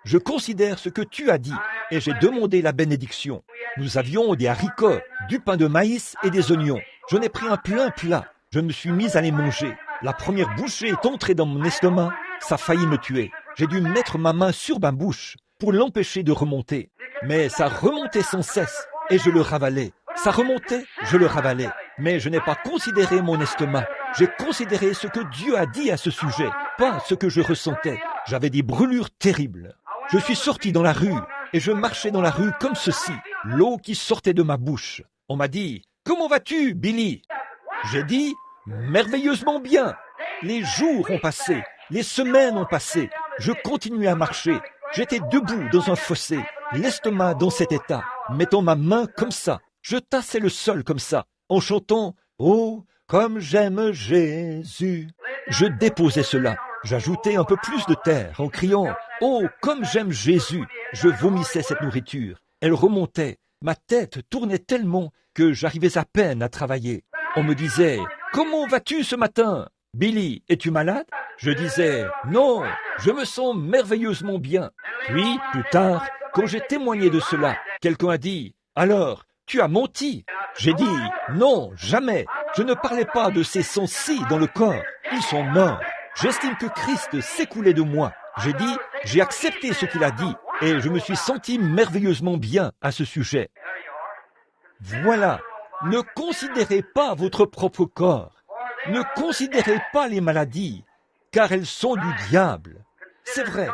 Je considère ce que tu as dit et j'ai demandé la bénédiction. Nous avions des haricots, du pain de maïs et des oignons. J'en ai pris un plein plat. Je me suis mis à les manger. La première bouchée est entrée dans mon estomac. Ça a failli me tuer. J'ai dû mettre ma main sur ma bouche pour l'empêcher de remonter. Mais ça remontait sans cesse et je le ravalais. Ça remontait, je le ravalais. Mais je n'ai pas considéré mon estomac. J'ai considéré ce que Dieu a dit à ce sujet, pas ce que je ressentais. J'avais des brûlures terribles. Je suis sorti dans la rue et je marchais dans la rue comme ceci, l'eau qui sortait de ma bouche. On m'a dit « Comment vas-tu, Billy ?» J'ai dit « Merveilleusement bien !» Les jours ont passé, les semaines ont passé. Je continuais à marcher. J'étais debout dans un fossé, l'estomac dans cet état, mettant ma main comme ça. Je tassais le sol comme ça, en chantant « Oh, comme j'aime Jésus ». Je déposais cela. J'ajoutais un peu plus de terre en criant « Oh, comme j'aime Jésus ». Je vomissais cette nourriture. Elle remontait. Ma tête tournait tellement que j'arrivais à peine à travailler. On me disait « Comment vas-tu ce matin ? Billy, es-tu malade ?» Je disais « Non, je me sens merveilleusement bien ». Puis, plus tard, quand j'ai témoigné de cela, quelqu'un a dit « Alors, tu as menti ?» J'ai dit « Non, jamais. Je ne parlais pas de ces sangs-ci dans le corps. Ils sont morts. J'estime que Christ s'écoulait de moi. J'ai dit « J'ai accepté ce qu'il a dit et je me suis senti merveilleusement bien à ce sujet. » Voilà. Ne considérez pas votre propre corps. Ne considérez pas les maladies, car elles sont du diable. C'est vrai.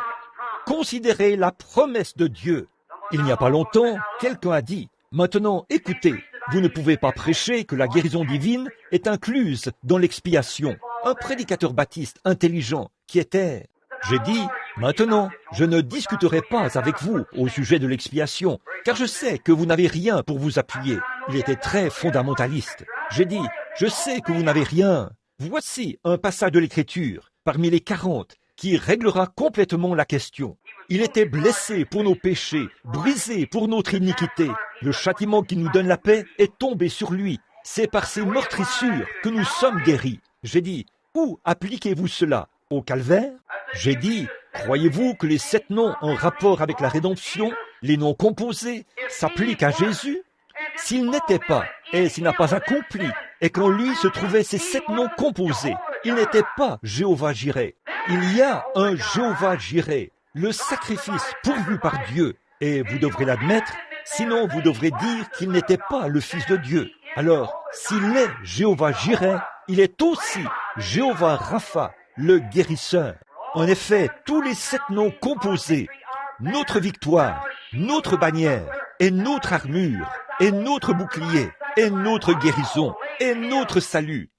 Considérez la promesse de Dieu. Il n'y a pas longtemps, quelqu'un a dit « Maintenant, écoutez, vous ne pouvez pas prêcher que la guérison divine est incluse dans l'expiation. » Un prédicateur baptiste intelligent qui était... J'ai dit « Maintenant, je ne discuterai pas avec vous au sujet de l'expiation, car je sais que vous n'avez rien pour vous appuyer. » Il était très fondamentaliste. J'ai dit « Je sais que vous n'avez rien. Voici un passage de l'Écriture, parmi les 40, qui réglera complètement la question. Il était blessé pour nos péchés, brisé pour notre iniquité. Le châtiment qui nous donne la paix est tombé sur lui. C'est par ses meurtrissures que nous sommes guéris. » J'ai dit « Où appliquez-vous cela? Au calvaire ?» J'ai dit « Croyez-vous que les 7 noms en rapport avec la rédemption, les noms composés, s'appliquent à Jésus? S'il n'était pas, et s'il n'a pas accompli, et qu'en lui se trouvaient ces 7 noms composés, il n'était pas Jéhovah Jireh. Il y a un Jéhovah Jireh, le sacrifice pourvu par Dieu, et vous devrez l'admettre, sinon vous devrez dire qu'il n'était pas le Fils de Dieu. Alors, s'il est Jéhovah Jireh, il est aussi Jéhovah Rapha, le guérisseur. En effet, tous les 7 noms composés, notre victoire, notre bannière, et notre armure, et notre bouclier, et notre guérison, et notre salut,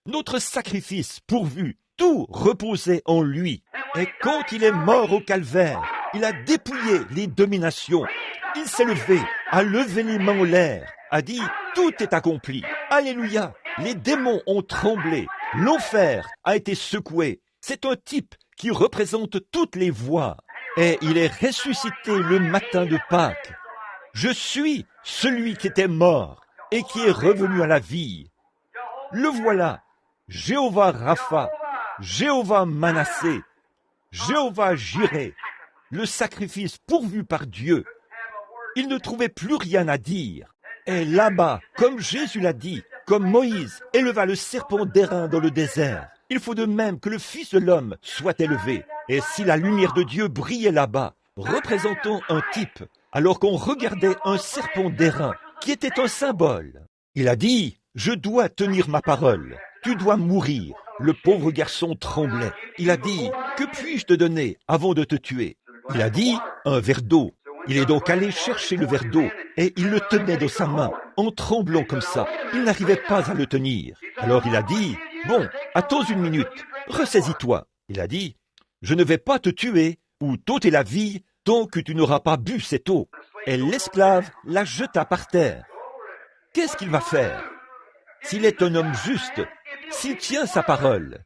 Notre sacrifice pourvu, tout reposait en lui. Et quand il est mort au calvaire, il a dépouillé les dominations. Il s'est levé, a levé les mains en l'air, a dit « Tout est accompli. Alléluia !» Les démons ont tremblé. L'enfer a été secoué. C'est un type qui représente toutes les voies. Et il est ressuscité le matin de Pâques. Je suis celui qui était mort et qui est revenu à la vie. Le voilà, Jéhovah Rapha, Jéhovah Manassé, Jéhovah Jireh, le sacrifice pourvu par Dieu. Il ne trouvait plus rien à dire. Et là-bas, comme Jésus l'a dit, comme Moïse éleva le serpent d'airain dans le désert, il faut de même que le Fils de l'homme soit élevé. Et si la lumière de Dieu brillait là-bas, représentant un type, alors qu'on regardait un serpent d'airain, qui était un symbole, il a dit « Je dois tenir ma parole, tu dois mourir ». Le pauvre garçon tremblait. Il a dit « Que puis-je te donner avant de te tuer ?» Il a dit « Un verre d'eau ». Il est donc allé chercher le verre d'eau et il le tenait dans sa main, en tremblant comme ça. Il n'arrivait pas à le tenir. Alors il a dit « Bon, attends une minute, ressaisis-toi ». Il a dit « Je ne vais pas te tuer ou t'ôter la vie tant que tu n'auras pas bu cette eau. » Et l'esclave la jeta par terre. Qu'est-ce qu'il va faire? S'il est un homme juste, s'il tient sa parole.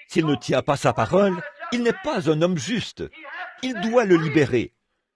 S'il ne tient pas sa parole, il n'est pas un homme juste. Il doit le libérer.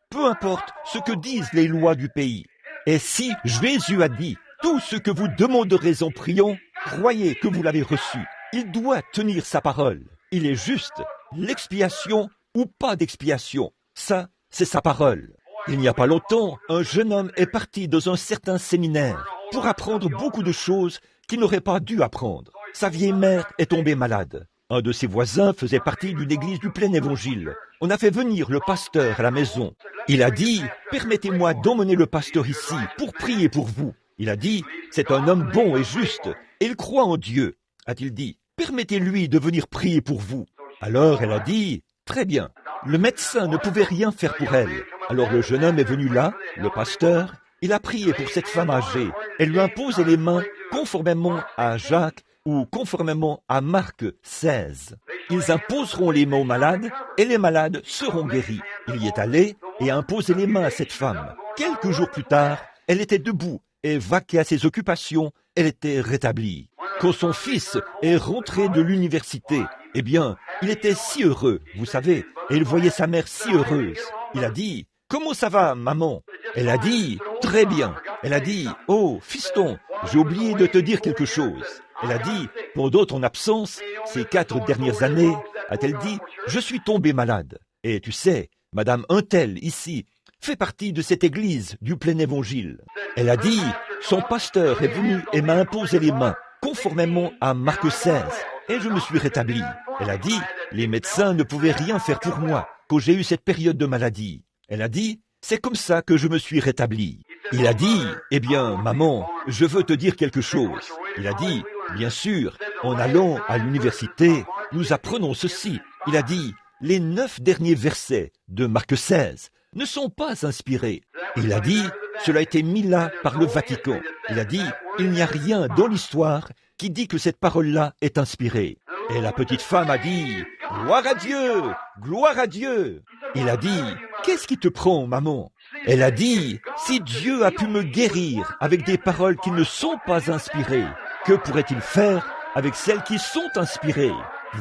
Peu importe ce que disent les lois du pays. Et si Jésus a dit, tout ce que vous demanderez en priant, croyez que vous l'avez reçu. Il doit tenir sa parole. Il est juste. L'expiation ou pas d'expiation, ça, c'est sa parole. Il n'y a pas longtemps, un jeune homme est parti dans un certain séminaire pour apprendre beaucoup de choses qu'il n'aurait pas dû apprendre. Sa vieille mère est tombée malade. Un de ses voisins faisait partie d'une église du plein évangile. On a fait venir le pasteur à la maison. Il a dit « Permettez-moi d'emmener le pasteur ici pour prier pour vous. » Il a dit « C'est un homme bon et juste, et il croit en Dieu. » A-t-il dit « Permettez-lui de venir prier pour vous. » Alors elle a dit « Très bien. » Le médecin ne pouvait rien faire pour elle. Alors le jeune homme est venu là, le pasteur. Il a prié pour cette femme âgée. Elle lui a imposé les mains conformément à Jacques ou conformément à Marc 16. Ils imposeront les mains aux malades et les malades seront guéris. Il y est allé et a imposé les mains à cette femme. Quelques jours plus tard, elle était debout et vaquait à ses occupations. Elle était rétablie. Quand son fils est rentré de l'université, eh bien, il était si heureux, vous savez, et il voyait sa mère si heureuse. Il a dit « Comment ça va, maman ?» Elle a dit « Très bien ». Elle a dit « Oh, fiston, j'ai oublié de te dire quelque chose ». Elle a dit « Pendant ton absence, ces 4 dernières années, a-t-elle dit, je suis tombée malade. Et tu sais, Madame Untel, ici, fait partie de cette église du plein évangile. Elle a dit, son pasteur est venu et m'a imposé les mains, conformément à Marc 16, et je me suis rétablie. Elle a dit, les médecins ne pouvaient rien faire pour moi, quand j'ai eu cette période de maladie. Elle a dit, c'est comme ça que je me suis rétablie. Il a dit, eh bien, maman, je veux te dire quelque chose. Il a dit, bien sûr, en allant à l'université, nous apprenons ceci. Il a dit, les 9 derniers versets de Marc 16 ne sont pas inspirés. Il a dit, cela a été mis là par le Vatican. Il a dit, il n'y a rien dans l'histoire qui dit que cette parole-là est inspirée. Et la petite femme a dit, gloire à Dieu, gloire à Dieu. Il a dit, qu'est-ce qui te prend, maman? Elle a dit, si Dieu a pu me guérir avec des paroles qui ne sont pas inspirées, que pourrait-il faire avec celles qui sont inspirées?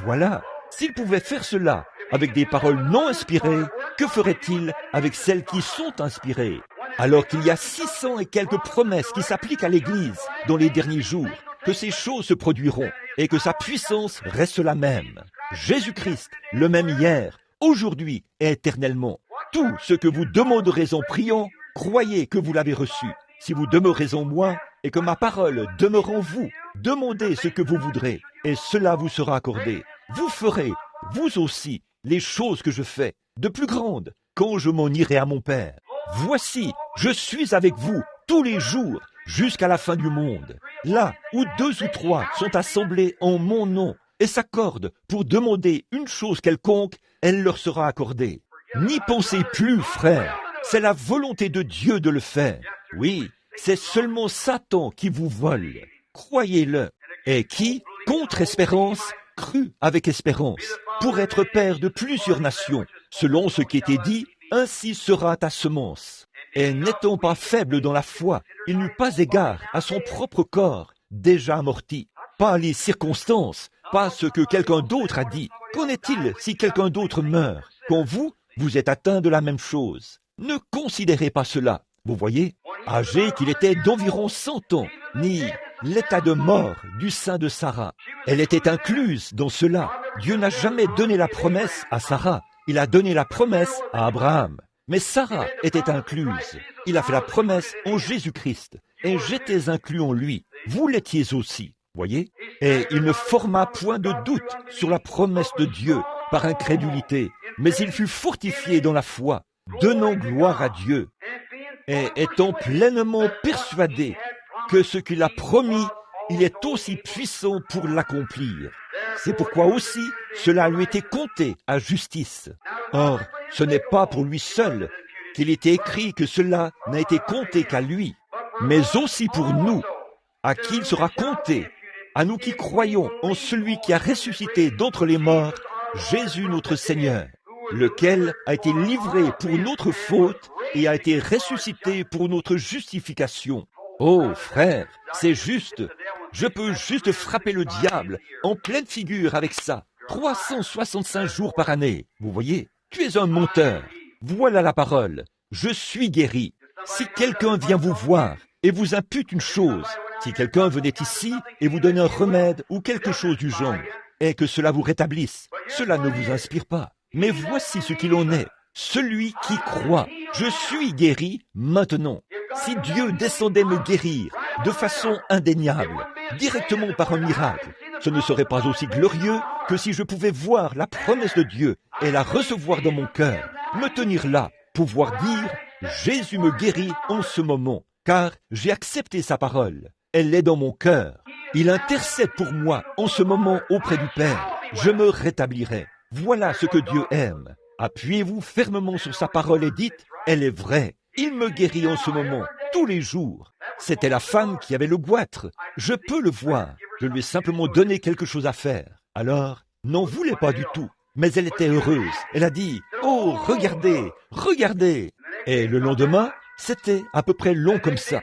Voilà, s'il pouvait faire cela avec des paroles non inspirées, que ferait-il avec celles qui sont inspirées? Alors qu'il y a 600 et quelques promesses qui s'appliquent à l'Église dans les derniers jours, que ces choses se produiront et que sa puissance reste la même. Jésus-Christ, le même hier, aujourd'hui et éternellement. Tout ce que vous demanderez en priant, croyez que vous l'avez reçu. Si vous demeurez en moi et que ma parole demeure en vous, demandez ce que vous voudrez et cela vous sera accordé. Vous ferez, vous aussi, les choses que je fais, de plus grandes, quand je m'en irai à mon Père. Voici, je suis avec vous tous les jours jusqu'à la fin du monde. Là où 2 ou 3 sont assemblés en mon nom et s'accordent pour demander une chose quelconque, elle leur sera accordée. N'y pensez plus, frères, c'est la volonté de Dieu de le faire. Oui, c'est seulement Satan qui vous vole. Croyez-le. Et qui, contre espérance, crut avec espérance, pour être père de plusieurs nations, selon ce qui était dit, ainsi sera ta semence. Et n'étant pas faible dans la foi, il n'eut pas égard à son propre corps, déjà amorti, pas les circonstances, pas ce que quelqu'un d'autre a dit. Qu'en est-il si quelqu'un d'autre meurt, quand vous êtes atteint de la même chose? Ne considérez pas cela. Vous voyez, âgé qu'il était d'environ 100 ans, ni l'état de mort du sein de Sarah. Elle était incluse dans cela. Dieu n'a jamais donné la promesse à Sarah. Il a donné la promesse à Abraham. Mais Sarah était incluse. Il a fait la promesse en Jésus-Christ. Et j'étais inclus en lui. Vous l'étiez aussi. Voyez? Et il ne forma point de doute sur la promesse de Dieu par incrédulité. Mais il fut fortifié dans la foi, donnant gloire à Dieu. Et étant pleinement persuadé que ce qu'il a promis, il est aussi puissant pour l'accomplir. C'est pourquoi aussi cela lui était compté à justice. Or, ce n'est pas pour lui seul qu'il était écrit que cela n'a été compté qu'à lui, mais aussi pour nous, à qui il sera compté, à nous qui croyons en celui qui a ressuscité d'entre les morts, Jésus notre Seigneur, lequel a été livré pour notre faute et a été ressuscité pour notre justification. Oh, frère, c'est juste. Je peux juste frapper le diable en pleine figure avec ça. 365 jours par année. Vous voyez, tu es un menteur. Voilà la parole. Je suis guéri. Si quelqu'un vient vous voir et vous impute une chose, si quelqu'un venait ici et vous donne un remède ou quelque chose du genre, et que cela vous rétablisse, cela ne vous inspire pas. Mais voici ce qu'il en est. Celui qui croit, je suis guéri maintenant. Si Dieu descendait me guérir de façon indéniable, directement par un miracle, ce ne serait pas aussi glorieux que si je pouvais voir la promesse de Dieu et la recevoir dans mon cœur, me tenir là, pouvoir dire « Jésus me guérit en ce moment, car j'ai accepté sa parole. Elle est dans mon cœur. Il intercède pour moi en ce moment auprès du Père. Je me rétablirai. » Voilà ce que Dieu aime. Appuyez-vous fermement sur sa parole et dites « Elle est vraie. Il me guérit en ce moment, tous les jours. » C'était la femme qui avait le goitre. Je peux le voir. Je lui ai simplement donné quelque chose à faire. Alors, n'en voulait pas du tout. Mais elle était heureuse. Elle a dit « Oh, regardez, regardez !» Et le lendemain, c'était à peu près long comme ça.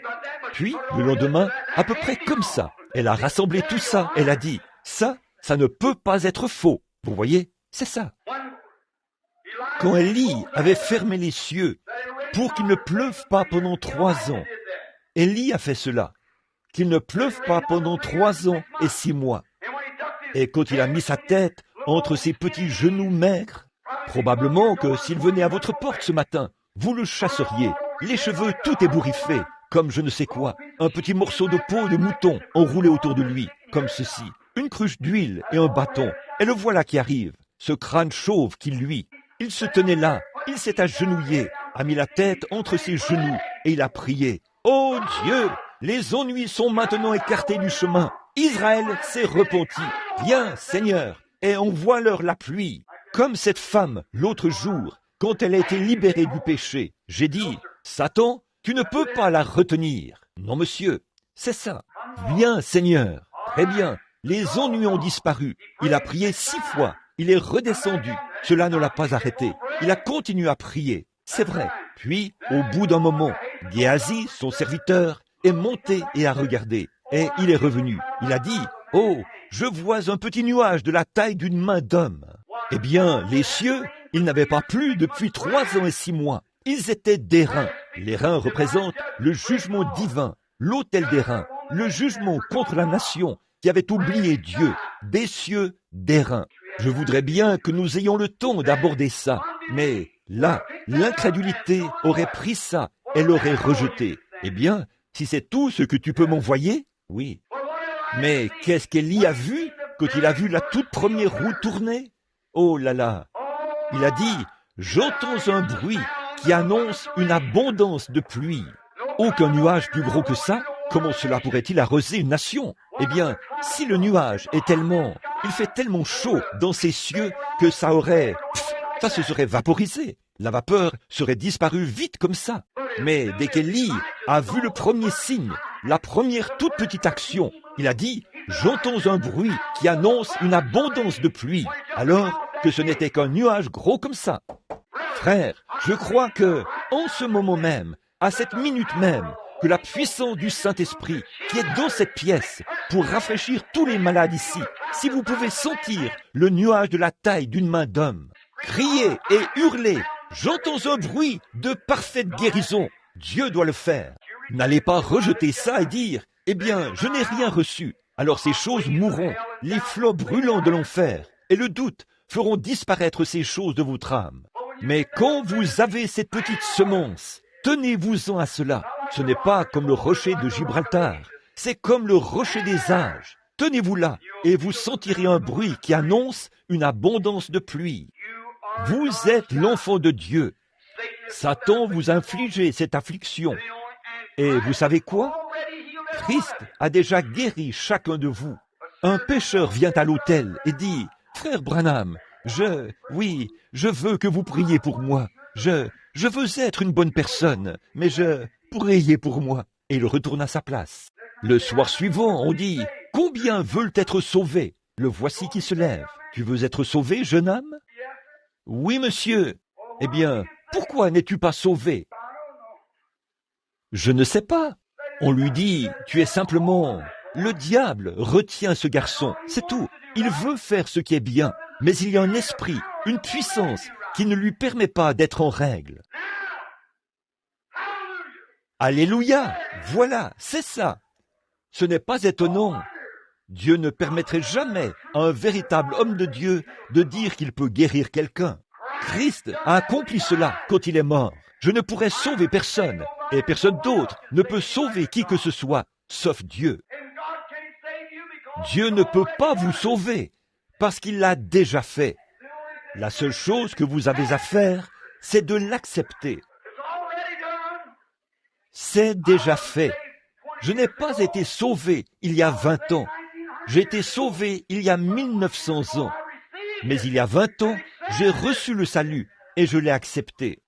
Puis, le lendemain, à peu près comme ça. Elle a rassemblé tout ça. Elle a dit « Ça ne peut pas être faux. » Vous voyez, c'est ça. Quand Élie avait fermé les cieux pour qu'il ne pleuve pas pendant 3 ans, Élie a fait cela, qu'il ne pleuve pas pendant 3 ans et 6 mois. Et quand il a mis sa tête entre ses petits genoux maigres, probablement que s'il venait à votre porte ce matin, vous le chasseriez, les cheveux tout ébouriffés, comme je ne sais quoi, un petit morceau de peau de mouton enroulé autour de lui, comme ceci, une cruche d'huile et un bâton, et le voilà qui arrive, ce crâne chauve qui luit. Il se tenait là, il s'est agenouillé, a mis la tête entre ses genoux, et il a prié. « Oh Dieu, les ennuis sont maintenant écartés du chemin. Israël s'est repenti. Viens, Seigneur, et envoie-leur la pluie. » Comme cette femme, l'autre jour, quand elle a été libérée du péché, j'ai dit, « Satan, tu ne peux pas la retenir. » Non, monsieur, c'est ça. « Viens, Seigneur. » Très bien, les ennuis ont disparu. Il a prié 6 fois. Il est redescendu. Cela ne l'a pas arrêté. Il a continué à prier. C'est vrai. Puis, au bout d'un moment, Géasi, son serviteur, est monté et a regardé. Et il est revenu. Il a dit, « Oh, je vois un petit nuage de la taille d'une main d'homme. » Eh bien, les cieux, ils n'avaient pas plu depuis 3 ans et 6 mois. Ils étaient des reins. Les reins représentent le jugement divin, l'autel des reins, le jugement contre la nation qui avait oublié Dieu, des cieux, des reins. Je voudrais bien que nous ayons le temps d'aborder ça, mais là, l'incrédulité aurait pris ça et l'aurait rejeté. Eh bien, si c'est tout ce que tu peux m'envoyer, oui. Mais qu'est-ce qu'Élie a vu quand il a vu la toute première roue tourner? Oh là là! Il a dit, j'entends un bruit qui annonce une abondance de pluie. Aucun nuage plus gros que ça, comment cela pourrait-il arroser une nation? Eh bien, si le nuage est il fait tellement chaud dans ces cieux que ça se serait vaporisé. La vapeur serait disparue vite comme ça. Mais dès qu'Élie a vu le premier signe, la première toute petite action, il a dit, J'entends un bruit qui annonce une abondance de pluie, alors que ce n'était qu'un nuage gros comme ça. Frère, je crois que, en ce moment même, à cette minute même, que la puissance du Saint-Esprit qui est dans cette pièce pour rafraîchir tous les malades ici, si vous pouvez sentir le nuage de la taille d'une main d'homme, criez et hurlez, j'entends un bruit de parfaite guérison, Dieu doit le faire. N'allez pas rejeter ça et dire, eh bien, je n'ai rien reçu. Alors ces choses mourront, les flots brûlants de l'enfer et le doute feront disparaître ces choses de votre âme. Mais quand vous avez cette petite semence, tenez-vous-en à cela. Ce n'est pas comme le rocher de Gibraltar, c'est comme le rocher des âges. Tenez-vous là et vous sentirez un bruit qui annonce une abondance de pluie. Vous êtes l'enfant de Dieu. Satan vous a infligé cette affliction. Et vous savez quoi? Christ a déjà guéri chacun de vous. Un pécheur vient à l'autel et dit, « Frère Branham, je veux que vous priez pour moi. Je veux être une bonne personne, mais priez pour moi. » Et il retourne à sa place. Le soir suivant, on dit, « Combien veulent être sauvés ?» Le voici qui se lève. « Tu veux être sauvé, jeune homme ?»« Oui, monsieur. »« Eh bien, pourquoi n'es-tu pas sauvé ?»« Je ne sais pas. » On lui dit, « Tu es simplement... » Le diable retient ce garçon, c'est tout. Il veut faire ce qui est bien, mais il y a un esprit, une puissance qui ne lui permet pas d'être en règle. Alléluia! Voilà, c'est ça. Ce n'est pas étonnant. Dieu ne permettrait jamais à un véritable homme de Dieu de dire qu'il peut guérir quelqu'un. Christ a accompli cela quand il est mort. Je ne pourrais sauver personne, et personne d'autre ne peut sauver qui que ce soit, sauf Dieu. Dieu ne peut pas vous sauver, parce qu'il l'a déjà fait. La seule chose que vous avez à faire, c'est de l'accepter. C'est déjà fait. Je n'ai pas été sauvé il y a 20 ans. J'ai été sauvé il y a 1900 ans. Mais il y a 20 ans, j'ai reçu le salut et je l'ai accepté.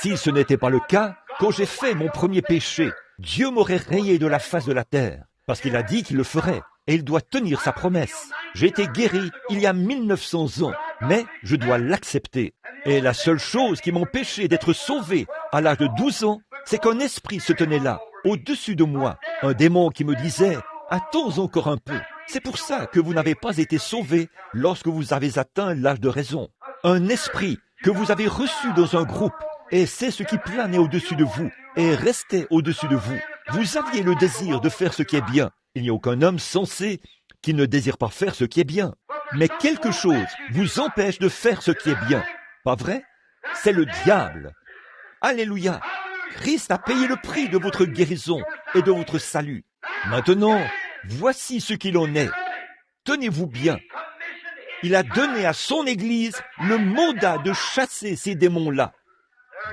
Si ce n'était pas le cas, quand j'ai fait mon premier péché, Dieu m'aurait rayé de la face de la terre, parce qu'il a dit qu'il le ferait, et il doit tenir sa promesse. J'ai été guéri il y a 1900 ans, mais je dois l'accepter. Et la seule chose qui m'empêchait d'être sauvé à l'âge de 12 ans, c'est qu'un esprit se tenait là, au-dessus de moi, un démon qui me disait « Attends encore un peu ». C'est pour ça que vous n'avez pas été sauvé lorsque vous avez atteint l'âge de raison. Un esprit que vous avez reçu dans un groupe, et c'est ce qui planait au-dessus de vous, et restait au-dessus de vous. Vous aviez le désir de faire ce qui est bien. Il n'y a aucun homme sensé qui ne désire pas faire ce qui est bien. Mais quelque chose vous empêche de faire ce qui est bien. Pas vrai? C'est le diable. Alléluia! Christ a payé le prix de votre guérison et de votre salut. Maintenant, voici ce qu'il en est. Tenez-vous bien. Il a donné à son Église le mandat de chasser ces démons-là.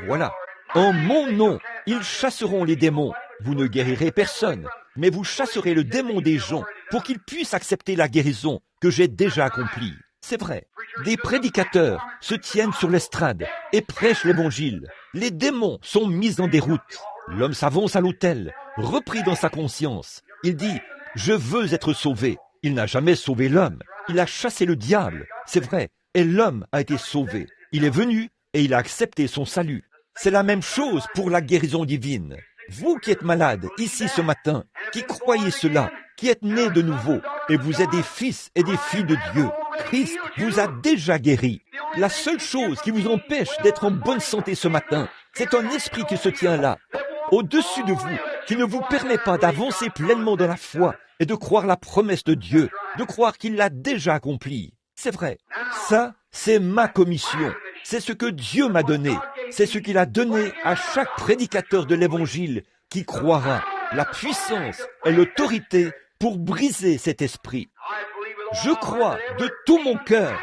Voilà. En mon nom, ils chasseront les démons. Vous ne guérirez personne, mais vous chasserez le démon des gens pour qu'ils puissent accepter la guérison que j'ai déjà accomplie. C'est vrai. Des prédicateurs se tiennent sur l'estrade et prêchent l'évangile. Les démons sont mis en déroute. L'homme s'avance à l'autel, repris dans sa conscience. Il dit, « Je veux être sauvé ». Il n'a jamais sauvé l'homme. Il a chassé le diable, c'est vrai, et l'homme a été sauvé. Il est venu et il a accepté son salut. C'est la même chose pour la guérison divine. Vous qui êtes malade ici ce matin, qui croyez cela, qui êtes nés de nouveau, et vous êtes des fils et des filles de Dieu, Christ vous a déjà guéri. La seule chose qui vous empêche d'être en bonne santé ce matin, c'est un esprit qui se tient là, au-dessus de vous, qui ne vous permet pas d'avancer pleinement dans la foi et de croire la promesse de Dieu, de croire qu'il l'a déjà accomplie. C'est vrai. Ça, c'est ma commission. C'est ce que Dieu m'a donné. C'est ce qu'il a donné à chaque prédicateur de l'Évangile qui croira. La puissance et l'autorité pour briser cet esprit. Je crois de tout mon cœur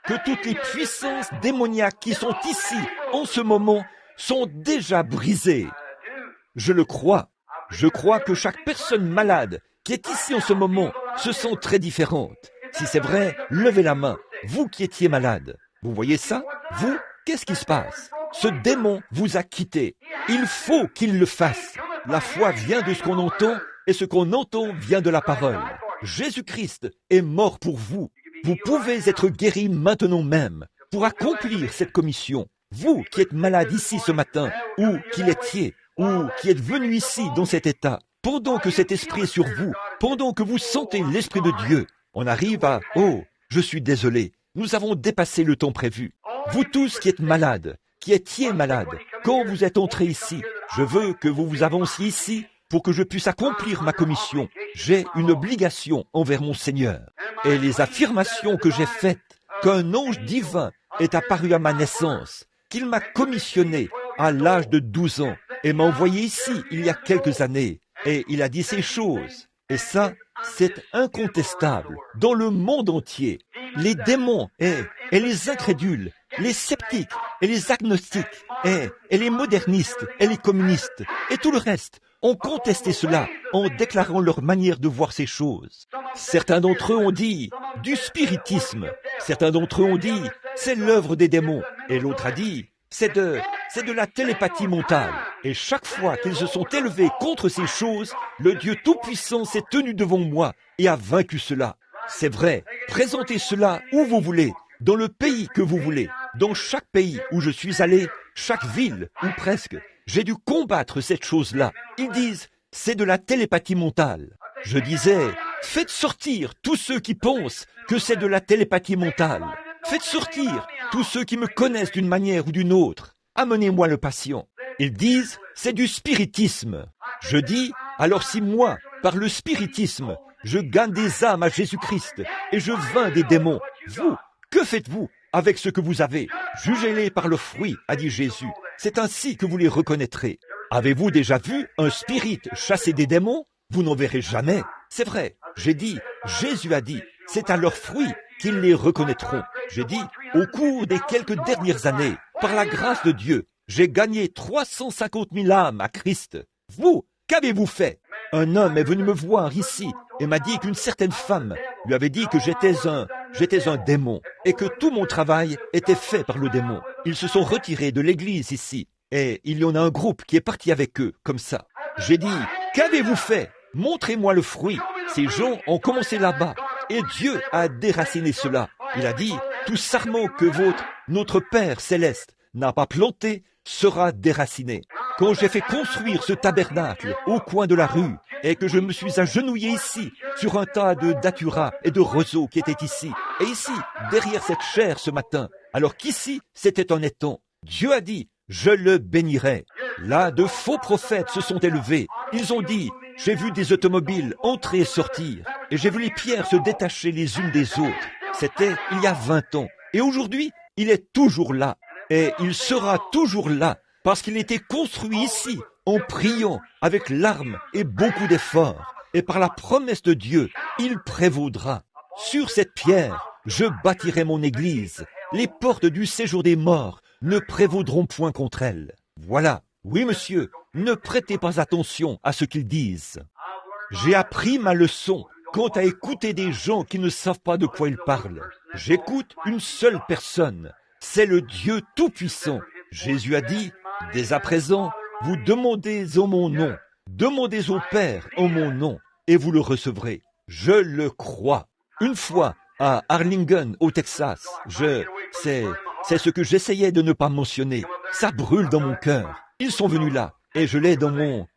que toutes les puissances démoniaques qui sont ici en ce moment sont déjà brisées. Je le crois. Je crois que chaque personne malade qui est ici en ce moment se sent très différente. Si c'est vrai, levez la main, vous qui étiez malade. Vous voyez ça? Vous, qu'est-ce qui se passe? Ce démon vous a quitté. Il faut qu'il le fasse. La foi vient de ce qu'on entend et ce qu'on entend vient de la parole. Jésus-Christ est mort pour vous. Vous pouvez être guéri maintenant même pour accomplir cette commission. Vous qui êtes malade ici ce matin, ou qui l'étiez, ou qui êtes venu ici dans cet état, pendant que cet esprit est sur vous, pendant que vous sentez l'Esprit de Dieu, on arrive à « Oh, je suis désolé, nous avons dépassé le temps prévu. » Vous tous qui êtes malades, qui étiez malades, quand vous êtes entrés ici, je veux que vous vous avanciez ici pour que je puisse accomplir ma commission. J'ai une obligation envers mon Seigneur. Et les affirmations que j'ai faites, qu'un ange divin est apparu à ma naissance, qu'il m'a commissionné à l'âge de 12 ans et m'a envoyé ici il y a quelques années, et il a dit ces choses. Et ça, c'est incontestable. Dans le monde entier, les démons et les incrédules, les sceptiques et les agnostiques et les modernistes et les communistes et tout le reste ont contesté cela en déclarant leur manière de voir ces choses. Certains d'entre eux ont dit du spiritisme. Certains d'entre eux ont dit c'est l'œuvre des démons. Et l'autre a dit c'est de la télépathie mentale. Et chaque fois qu'ils se sont élevés contre ces choses, le Dieu Tout-Puissant s'est tenu devant moi et a vaincu cela. C'est vrai, présentez cela où vous voulez, dans le pays que vous voulez, dans chaque pays où je suis allé, chaque ville, ou presque. J'ai dû combattre cette chose-là. Ils disent, c'est de la télépathie mentale. Je disais, faites sortir tous ceux qui pensent que c'est de la télépathie mentale. Faites sortir tous ceux qui me connaissent d'une manière ou d'une autre. Amenez-moi le patient. Ils disent, c'est du spiritisme. Je dis, alors si moi, par le spiritisme, je gagne des âmes à Jésus-Christ et je vainc des démons, vous, que faites-vous avec ce que vous avez? Jugez-les par leurs fruits, a dit Jésus. C'est ainsi que vous les reconnaîtrez. Avez-vous déjà vu un spirit chasser des démons? Vous n'en verrez jamais. C'est vrai. J'ai dit, Jésus a dit, c'est à leurs fruits qu'ils les reconnaîtront. J'ai dit, au cours des quelques dernières années, par la grâce de Dieu, j'ai gagné 350 000 âmes à Christ. Vous, qu'avez-vous fait? Un homme est venu me voir ici et m'a dit qu'une certaine femme lui avait dit que j'étais un démon et que tout mon travail était fait par le démon. Ils se sont retirés de l'église ici et il y en a un groupe qui est parti avec eux, comme ça. J'ai dit, qu'avez-vous fait? Montrez-moi le fruit. Ces gens ont commencé là-bas et Dieu a déraciné cela. Il a dit, tout sarment que notre Père céleste n'a pas planté sera déraciné. Quand j'ai fait construire ce tabernacle au coin de la rue et que je me suis agenouillé ici sur un tas de datura et de roseaux qui étaient ici et ici derrière cette chaire ce matin, alors qu'ici c'était un étang, Dieu a dit, je le bénirai. Là, de faux prophètes se sont élevés. Ils ont dit, j'ai vu des automobiles entrer et sortir et j'ai vu les pierres se détacher les unes des autres. C'était il y a 20 ans. Et aujourd'hui, il est toujours là. Et il sera toujours là, parce qu'il était construit ici, en priant, avec larmes et beaucoup d'efforts. Et par la promesse de Dieu, il prévaudra. Sur cette pierre, je bâtirai mon église. Les portes du séjour des morts ne prévaudront point contre elle. Voilà. Oui, monsieur, ne prêtez pas attention à ce qu'ils disent. J'ai appris ma leçon quant à écouter des gens qui ne savent pas de quoi ils parlent. J'écoute une seule personne. C'est le Dieu Tout-Puissant. Jésus a dit, dès à présent, vous demandez en mon nom, demandez au Père en mon nom, et vous le recevrez. Je le crois. Une fois, à Arlington, au Texas, c'est ce que j'essayais de ne pas mentionner. Ça brûle dans mon cœur. Ils sont venus là, et je l'ai dans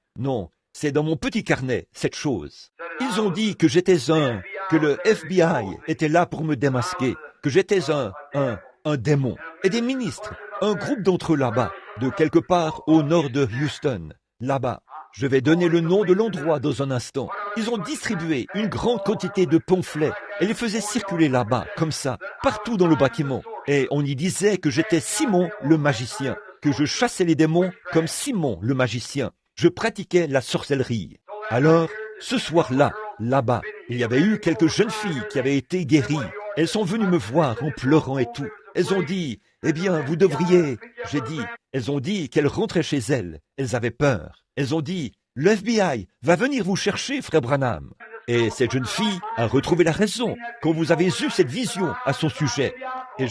c'est dans mon petit carnet, cette chose. Ils ont dit que que le FBI était là pour me démasquer, que j'étais un démon, et des ministres, un groupe d'entre eux là-bas, de quelque part au nord de Houston, là-bas. Je vais donner le nom de l'endroit dans un instant. Ils ont distribué une grande quantité de pamphlets et les faisaient circuler là-bas, comme ça, partout dans le bâtiment. Et on y disait que j'étais Simon le magicien, que je chassais les démons comme Simon le magicien. Je pratiquais la sorcellerie. Alors, ce soir-là, là-bas, il y avait eu quelques jeunes filles qui avaient été guéries. Elles sont venues me voir en pleurant et tout. Elles ont dit, eh bien, vous devriez... J'ai dit, elles ont dit qu'elles rentraient chez elles. Elles avaient peur. Elles ont dit, le FBI va venir vous chercher, frère Branham. Et cette jeune fille a retrouvé la raison quand vous avez eu cette vision à son sujet. Et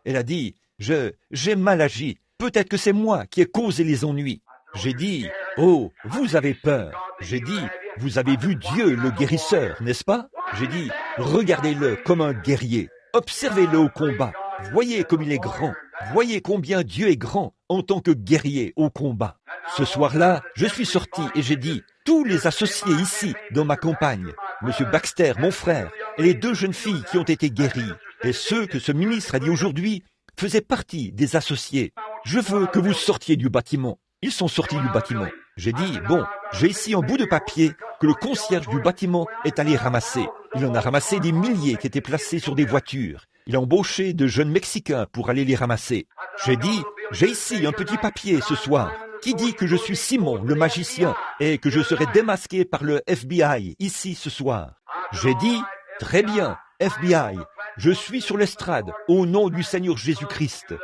elle a dit, j'ai mal agi. Peut-être que c'est moi qui ai causé les ennuis. J'ai dit, oh, vous avez peur. J'ai dit, vous avez vu Dieu le guérisseur, n'est-ce pas? J'ai dit, regardez-le comme un guerrier. Observez-le au combat. Voyez comme il est grand. Voyez combien Dieu est grand en tant que guerrier au combat. Ce soir-là, je suis sorti et j'ai dit, tous les associés ici, dans ma campagne, Monsieur Baxter, mon frère, et les 2 jeunes filles qui ont été guéries, et ceux que ce ministre a dit aujourd'hui, faisaient partie des associés. Je veux que vous sortiez du bâtiment. Ils sont sortis du bâtiment. J'ai dit, bon, j'ai ici un bout de papier que le concierge du bâtiment est allé ramasser. Il en a ramassé des milliers qui étaient placés sur des voitures. Il a embauché de jeunes Mexicains pour aller les ramasser. J'ai dit, j'ai ici un petit papier ce soir qui dit que je suis Simon, le magicien, et que je serai démasqué par le FBI ici ce soir. J'ai dit, très bien, FBI, je suis sur l'estrade au nom du Seigneur Jésus-Christ.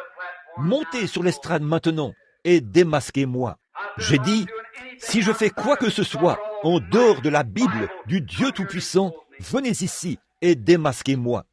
Montez sur l'estrade maintenant et démasquez-moi. J'ai dit, si je fais quoi que ce soit en dehors de la Bible du Dieu Tout-Puissant, venez ici et démasquez-moi.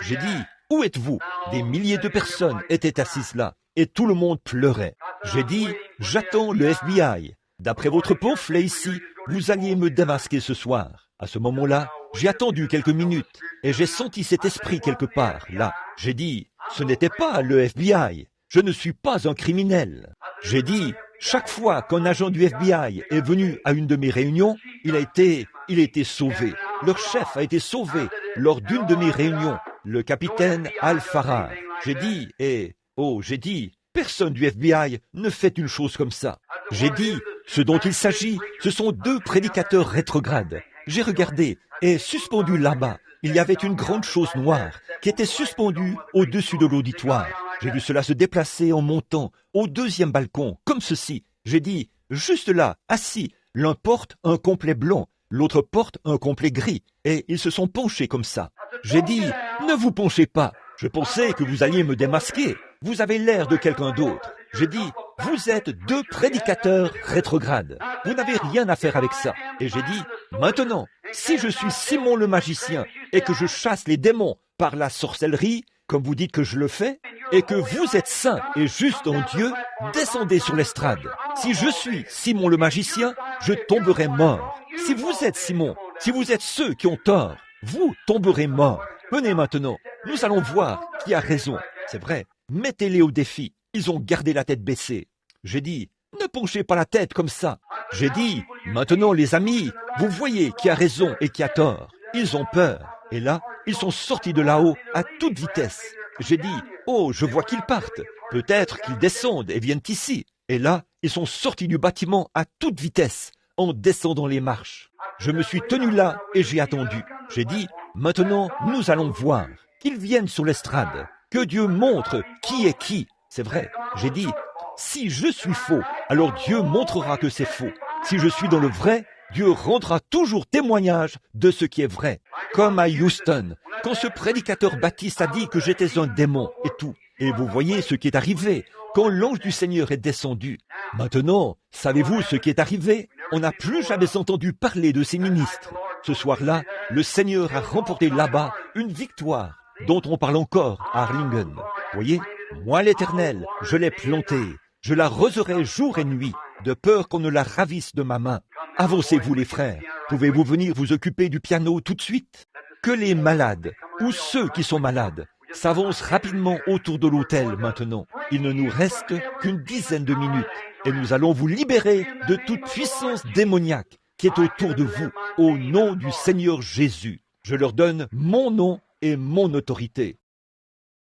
J'ai dit, où êtes-vous? Des milliers de personnes étaient assises là et tout le monde pleurait. J'ai dit, j'attends le FBI. D'après votre pamphlet ici, vous alliez me démasquer ce soir. À ce moment-là, j'ai attendu quelques minutes et j'ai senti cet esprit quelque part, là. J'ai dit, ce n'était pas le FBI. Je ne suis pas un criminel. J'ai dit, chaque fois qu'un agent du FBI est venu à une de mes réunions, il a été sauvé. Leur chef a été sauvé lors d'une de mes réunions, le capitaine Al-Farrar. J'ai dit, personne du FBI ne fait une chose comme ça. J'ai dit, ce dont il s'agit, ce sont 2 prédicateurs rétrogrades. J'ai regardé et suspendu là-bas, il y avait une grande chose noire qui était suspendue au-dessus de l'auditoire. J'ai vu cela se déplacer en montant au 2e balcon, comme ceci. J'ai dit, juste là, assis, l'un porte un complet blanc, l'autre porte un complet gris, et ils se sont penchés comme ça. J'ai dit, ne vous penchez pas, je pensais que vous alliez me démasquer, vous avez l'air de quelqu'un d'autre. J'ai dit, vous êtes 2 prédicateurs rétrogrades, vous n'avez rien à faire avec ça. Et j'ai dit, maintenant, si je suis Simon le magicien et que je chasse les démons par la sorcellerie, comme vous dites que je le fais, et que vous êtes saint et juste en Dieu, descendez sur l'estrade. Si je suis Simon le magicien, je tomberai mort. Si vous êtes Simon, si vous êtes ceux qui ont tort, vous tomberez mort. Venez maintenant, nous allons voir qui a raison. C'est vrai, mettez-les au défi. Ils ont gardé la tête baissée. J'ai dit, ne penchez pas la tête comme ça. J'ai dit, maintenant les amis, vous voyez qui a raison et qui a tort. Ils ont peur. Et là, ils sont sortis de là-haut à toute vitesse. J'ai dit, oh, je vois qu'ils partent. Peut-être qu'ils descendent et viennent ici. Et là, ils sont sortis du bâtiment à toute vitesse, en descendant les marches. Je me suis tenu là et j'ai attendu. J'ai dit, maintenant, nous allons voir. Qu'ils viennent sur l'estrade. Que Dieu montre qui est qui. C'est vrai. J'ai dit, si je suis faux, alors Dieu montrera que c'est faux. Si je suis dans le vrai, Dieu rendra toujours témoignage de ce qui est vrai. Comme à Houston, quand ce prédicateur baptiste a dit que j'étais un démon et tout. Et vous voyez ce qui est arrivé quand l'ange du Seigneur est descendu. Maintenant, savez-vous ce qui est arrivé? On n'a plus jamais entendu parler de ces ministres. Ce soir-là, le Seigneur a remporté là-bas une victoire dont on parle encore à Harlingen. Voyez, moi l'Éternel, je l'ai plantée. Je l'arroserai jour et nuit, de peur qu'on ne la ravisse de ma main. Avancez-vous les frères, pouvez-vous venir vous occuper du piano tout de suite? Que les malades, ou ceux qui sont malades, s'avancent rapidement autour de l'autel maintenant. Il ne nous reste qu'une dizaine de minutes, et nous allons vous libérer de toute puissance démoniaque qui est autour de vous, au nom du Seigneur Jésus. Je leur donne mon nom et mon autorité.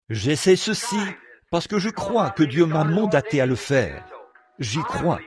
J'essaie ceci parce que je crois que Dieu m'a mandaté à le faire. J'y crois.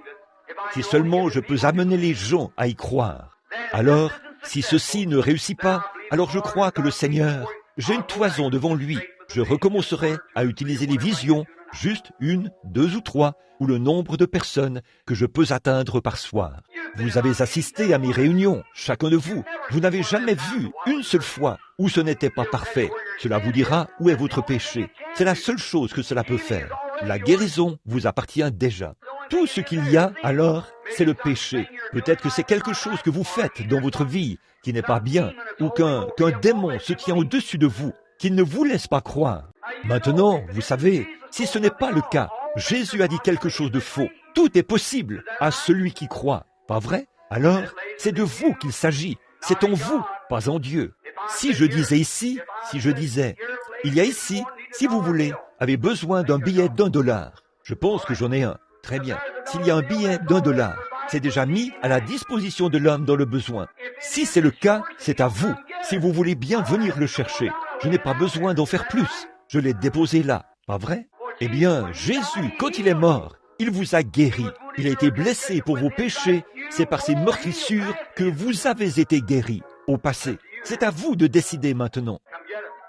Si seulement je peux amener les gens à y croire. Alors, si ceci ne réussit pas, alors je crois que le Seigneur, j'ai une toison devant lui. Je recommencerai à utiliser les visions, juste 1, 2 ou 3, ou le nombre de personnes que je peux atteindre par soir. Vous avez assisté à mes réunions, chacun de vous. Vous n'avez jamais vu une seule fois où ce n'était pas parfait. Cela vous dira où est votre péché. C'est la seule chose que cela peut faire. La guérison vous appartient déjà. Tout ce qu'il y a, alors, c'est le péché. Peut-être que c'est quelque chose que vous faites dans votre vie qui n'est pas bien, ou qu'un démon se tient au-dessus de vous, qui ne vous laisse pas croire. Maintenant, vous savez, si ce n'est pas le cas, Jésus a dit quelque chose de faux. Tout est possible à celui qui croit. Pas vrai? Alors, c'est de vous qu'il s'agit. C'est en vous, pas en Dieu. Si je disais ici, si je disais, il y a ici, si vous voulez, avez besoin d'un billet d'$1, je pense que j'en ai un. Très bien. S'il y a un billet d'$1, c'est déjà mis à la disposition de l'homme dans le besoin. Si c'est le cas, c'est à vous, si vous voulez bien venir le chercher. Je n'ai pas besoin d'en faire plus. Je l'ai déposé là, pas vrai? Eh bien, Jésus, quand il est mort, il vous a guéri. Il a été blessé pour vos péchés. C'est par ses meurtrissures que vous avez été guéris au passé. C'est à vous de décider maintenant.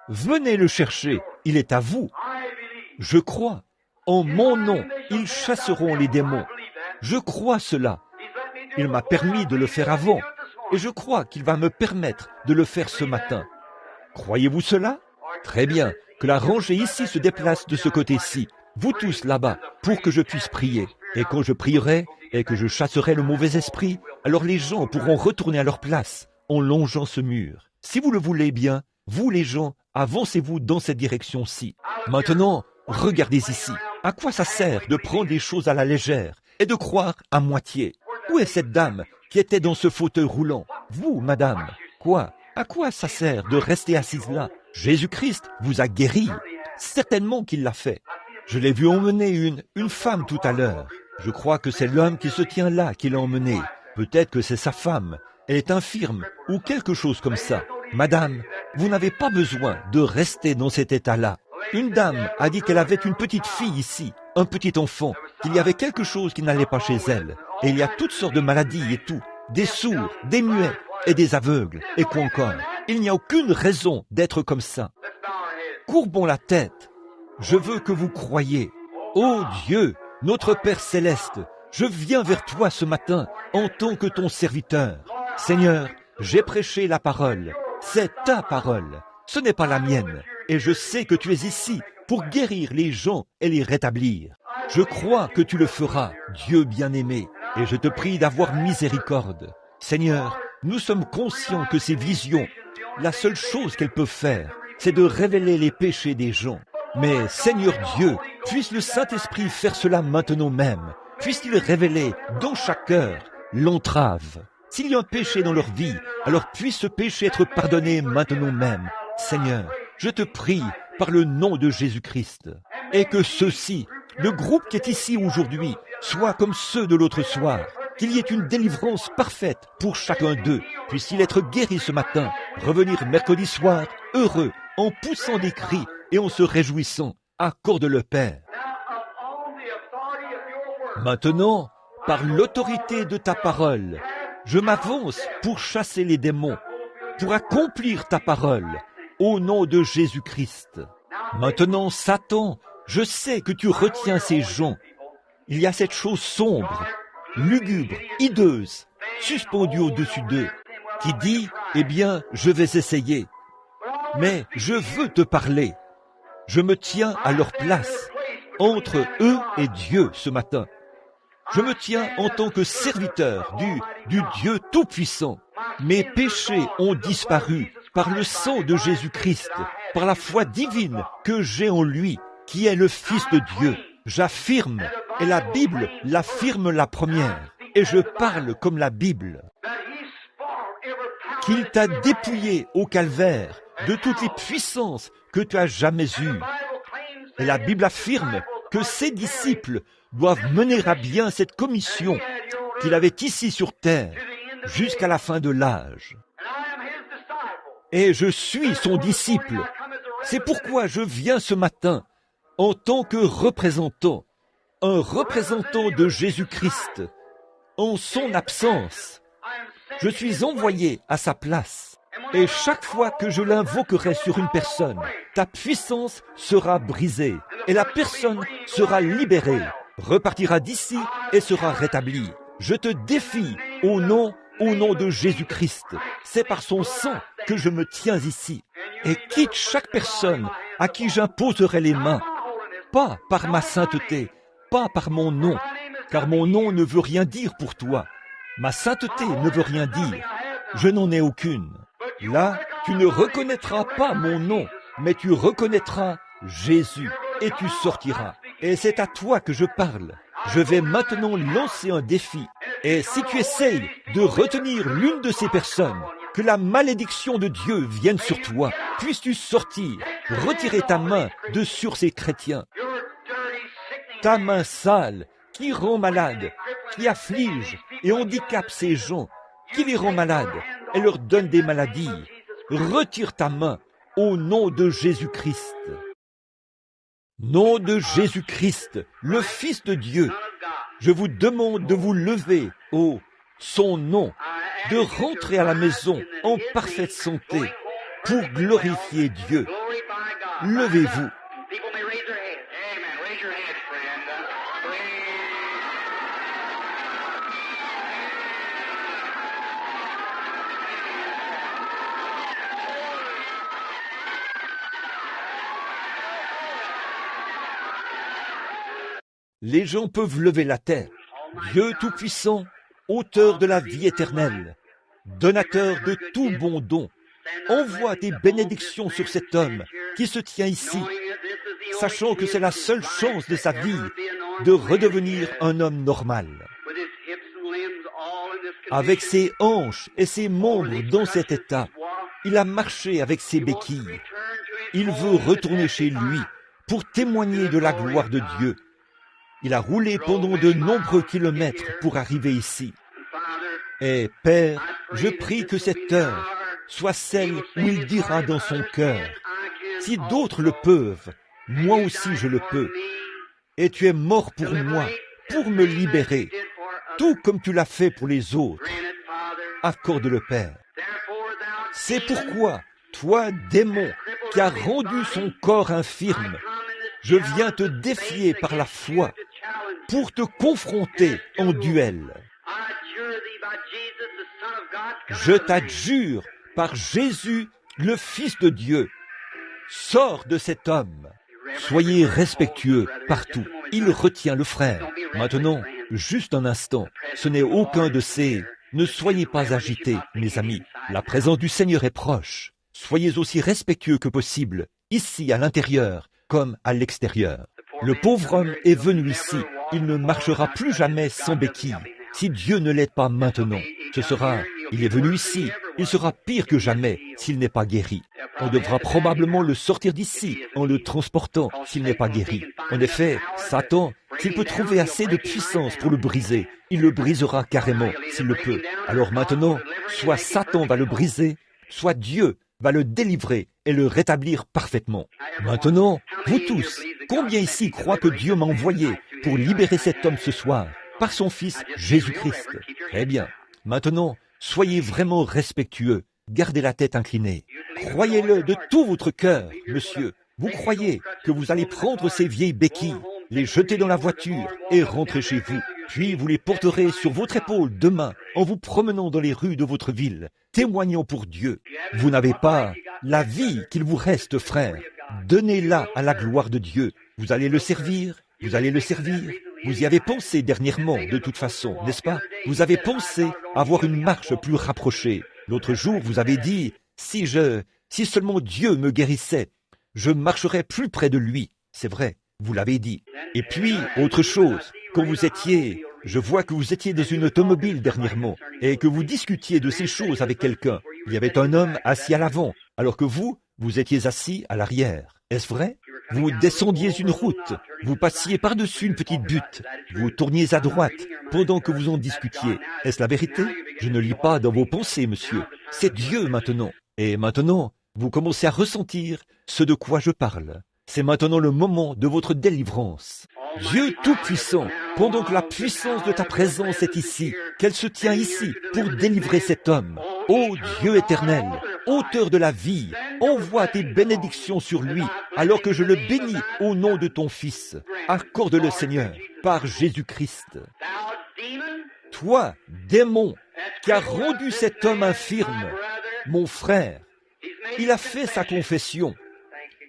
Venez le chercher. Il est à vous. Je crois. En mon nom, ils chasseront les démons. Je crois cela. Il m'a permis de le faire avant. Et je crois qu'il va me permettre de le faire ce matin. Croyez-vous cela? Très bien. Que la rangée ici se déplace de ce côté-ci. Vous tous là-bas, pour que je puisse prier. Et quand je prierai et que je chasserai le mauvais esprit, alors les gens pourront retourner à leur place en longeant ce mur. Si vous le voulez bien, vous les gens, avancez-vous dans cette direction-ci. Maintenant, regardez ici. À quoi ça sert de prendre les choses à la légère et de croire à moitié? Où est cette dame qui était dans ce fauteuil roulant? Vous, madame, quoi? À quoi ça sert de rester assise là? Jésus-Christ vous a guéri. Certainement qu'il l'a fait. Je l'ai vu emmener une femme tout à l'heure. Je crois que c'est l'homme qui se tient là qui l'a emmenée. Peut-être que c'est sa femme. Elle est infirme ou quelque chose comme ça. Madame, vous n'avez pas besoin de rester dans cet état-là. Une dame a dit qu'elle avait une petite fille ici, un petit enfant, qu'il y avait quelque chose qui n'allait pas chez elle. Et il y a toutes sortes de maladies et tout. Des sourds, des muets et des aveugles. Et quoi encore? Il n'y a aucune raison d'être comme ça. Courbons la tête. Je veux que vous croyiez. Ô Dieu, notre Père Céleste, je viens vers toi ce matin en tant que ton serviteur. Seigneur, j'ai prêché la parole. C'est ta parole. Ce n'est pas la mienne. Et je sais que tu es ici pour guérir les gens et les rétablir. Je crois que tu le feras, Dieu bien-aimé, et je te prie d'avoir miséricorde. Seigneur, nous sommes conscients que ces visions, la seule chose qu'elles peuvent faire, c'est de révéler les péchés des gens. Mais Seigneur Dieu, puisse le Saint-Esprit faire cela maintenant même. Puisse-t-il révéler dans chaque cœur l'entrave. S'il y a un péché dans leur vie, alors puisse ce péché être pardonné maintenant même. Seigneur, je te prie par le nom de Jésus-Christ. Et que ceux-ci, le groupe qui est ici aujourd'hui, soit comme ceux de l'autre soir. Qu'il y ait une délivrance parfaite pour chacun d'eux. Puisse-t-il être guéri ce matin, revenir mercredi soir, heureux, en poussant des cris et en se réjouissant. Accorde le Père. Maintenant, par l'autorité de ta parole, je m'avance pour chasser les démons, pour accomplir ta parole, au nom de Jésus-Christ. Maintenant, Satan, je sais que tu retiens ces gens. Il y a cette chose sombre, lugubre, hideuse, suspendue au-dessus d'eux, qui dit, eh bien, je vais essayer. Mais je veux te parler. Je me tiens à leur place, entre eux et Dieu ce matin. Je me tiens en tant que serviteur du Dieu Tout-Puissant. Mes péchés ont disparu par le sang de Jésus-Christ, par la foi divine que j'ai en lui, qui est le Fils de Dieu. J'affirme, et la Bible l'affirme la première, et je parle comme la Bible, qu'il t'a dépouillé au calvaire de toutes les puissances que tu as jamais eues. Et la Bible affirme que ses disciples doivent mener à bien cette commission qu'il avait ici sur terre jusqu'à la fin de l'âge. Et je suis son disciple. C'est pourquoi je viens ce matin en tant que représentant, un représentant de Jésus-Christ, en son absence. Je suis envoyé à sa place. Et chaque fois que je l'invoquerai sur une personne, ta puissance sera brisée et la personne sera libérée, repartira d'ici et sera rétablie. Je te défie au nom de Jésus-Christ. C'est par son sang que je me tiens ici. Et quitte chaque personne à qui j'imposerai les mains, pas par ma sainteté, pas par mon nom, car mon nom ne veut rien dire pour toi. Ma sainteté ne veut rien dire. Je n'en ai aucune. Là, tu ne reconnaîtras pas mon nom, mais tu reconnaîtras Jésus et tu sortiras. Et c'est à toi que je parle. Je vais maintenant lancer un défi. Et si tu essayes de retenir l'une de ces personnes, Que la malédiction de Dieu vienne sur toi. Puisses-tu sortir, retirer ta main de sur ces chrétiens. Ta main sale qui rend malade, qui afflige et handicape ces gens, qui les rend malades et leur donne des maladies. Retire ta main au nom de Jésus-Christ. Nom de Jésus-Christ, le Fils de Dieu. Je vous demande de vous lever au son nom, de rentrer à la maison en parfaite santé pour glorifier Dieu. Levez-vous. Les gens peuvent lever la tête. Dieu Tout-Puissant, auteur de la vie éternelle, donateur de tout bon don, envoie tes bénédictions sur cet homme qui se tient ici, sachant que c'est la seule chance de sa vie de redevenir un homme normal. Avec ses hanches et ses membres dans cet état, il a marché avec ses béquilles. Il veut retourner chez lui pour témoigner de la gloire de Dieu. Il a roulé pendant de nombreux kilomètres pour arriver ici. Et Père, je prie que cette heure soit celle où il dira dans son cœur, si d'autres le peuvent, moi aussi je le peux. Et tu es mort pour moi, pour me libérer, tout comme tu l'as fait pour les autres. Accorde-le, Père. C'est pourquoi, toi, démon, qui as rendu son corps infirme, je viens te défier par la foi pour te confronter en duel. Je t'adjure par Jésus, le Fils de Dieu, sors de cet homme. Soyez respectueux partout. Il retient le frère. Maintenant, juste un instant, ce n'est aucun de ces... Ne soyez pas agités, mes amis. La présence du Seigneur est proche. Soyez aussi respectueux que possible, ici à l'intérieur comme à l'extérieur. Le pauvre homme est venu ici. Il ne marchera plus jamais sans béquille. Si Dieu ne l'aide pas maintenant, il est venu ici. Il sera pire que jamais s'il n'est pas guéri. On devra probablement le sortir d'ici en le transportant s'il n'est pas guéri. En effet, Satan, s'il peut trouver assez de puissance pour le briser, il le brisera carrément s'il le peut. Alors maintenant, soit Satan va le briser, soit Dieu va le délivrer et le rétablir parfaitement. Maintenant, vous tous, combien ici croient que Dieu m'a envoyé pour libérer cet homme ce soir par son Fils Jésus-Christ? Très bien. Maintenant, soyez vraiment respectueux. Gardez la tête inclinée. Croyez-le de tout votre cœur, monsieur. Vous croyez que vous allez prendre ces vieilles béquilles, les jeter dans la voiture et rentrer chez vous. Puis vous les porterez sur votre épaule demain en vous promenant dans les rues de votre ville, témoignant pour Dieu. Vous n'avez pas la vie qu'il vous reste, frère. Donnez-la à la gloire de Dieu. Vous allez le servir, vous allez le servir. Vous y avez pensé dernièrement, de toute façon, n'est-ce pas? Vous avez pensé avoir une marche plus rapprochée. L'autre jour, vous avez dit, si seulement Dieu me guérissait, je marcherais plus près de lui. C'est vrai, vous l'avez dit. Et puis, autre chose, quand je vois que vous étiez dans une automobile dernièrement et que vous discutiez de ces choses avec quelqu'un. Il y avait un homme assis à l'avant, alors que vous étiez assis à l'arrière. Est-ce vrai? Vous descendiez une route, vous passiez par-dessus une petite butte, vous tourniez à droite pendant que vous en discutiez. Est-ce la vérité? Je ne lis pas dans vos pensées, monsieur. C'est Dieu maintenant. Et maintenant, vous commencez à ressentir ce de quoi je parle. C'est maintenant le moment de votre délivrance. Dieu Tout-Puissant, pendant que la puissance de ta présence est ici, qu'elle se tient ici pour délivrer cet homme. Ô Dieu éternel, auteur de la vie, envoie tes bénédictions sur lui, alors que je le bénis au nom de ton Fils. Accorde-le, Seigneur, par Jésus-Christ. Toi, démon, qui as rendu cet homme infirme, mon frère, il a fait sa confession.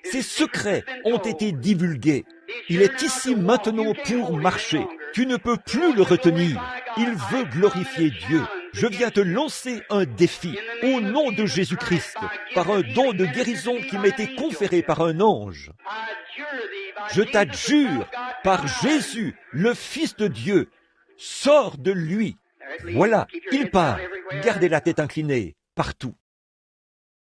Ses secrets ont été divulgués. Il est ici maintenant pour marcher. Tu ne peux plus le retenir. Il veut glorifier Dieu. Je viens te lancer un défi au nom de Jésus-Christ, par un don de guérison qui m'a été conféré par un ange. Je t'adjure par Jésus, le Fils de Dieu, sors de lui. Voilà, il part. Gardez la tête inclinée. partout.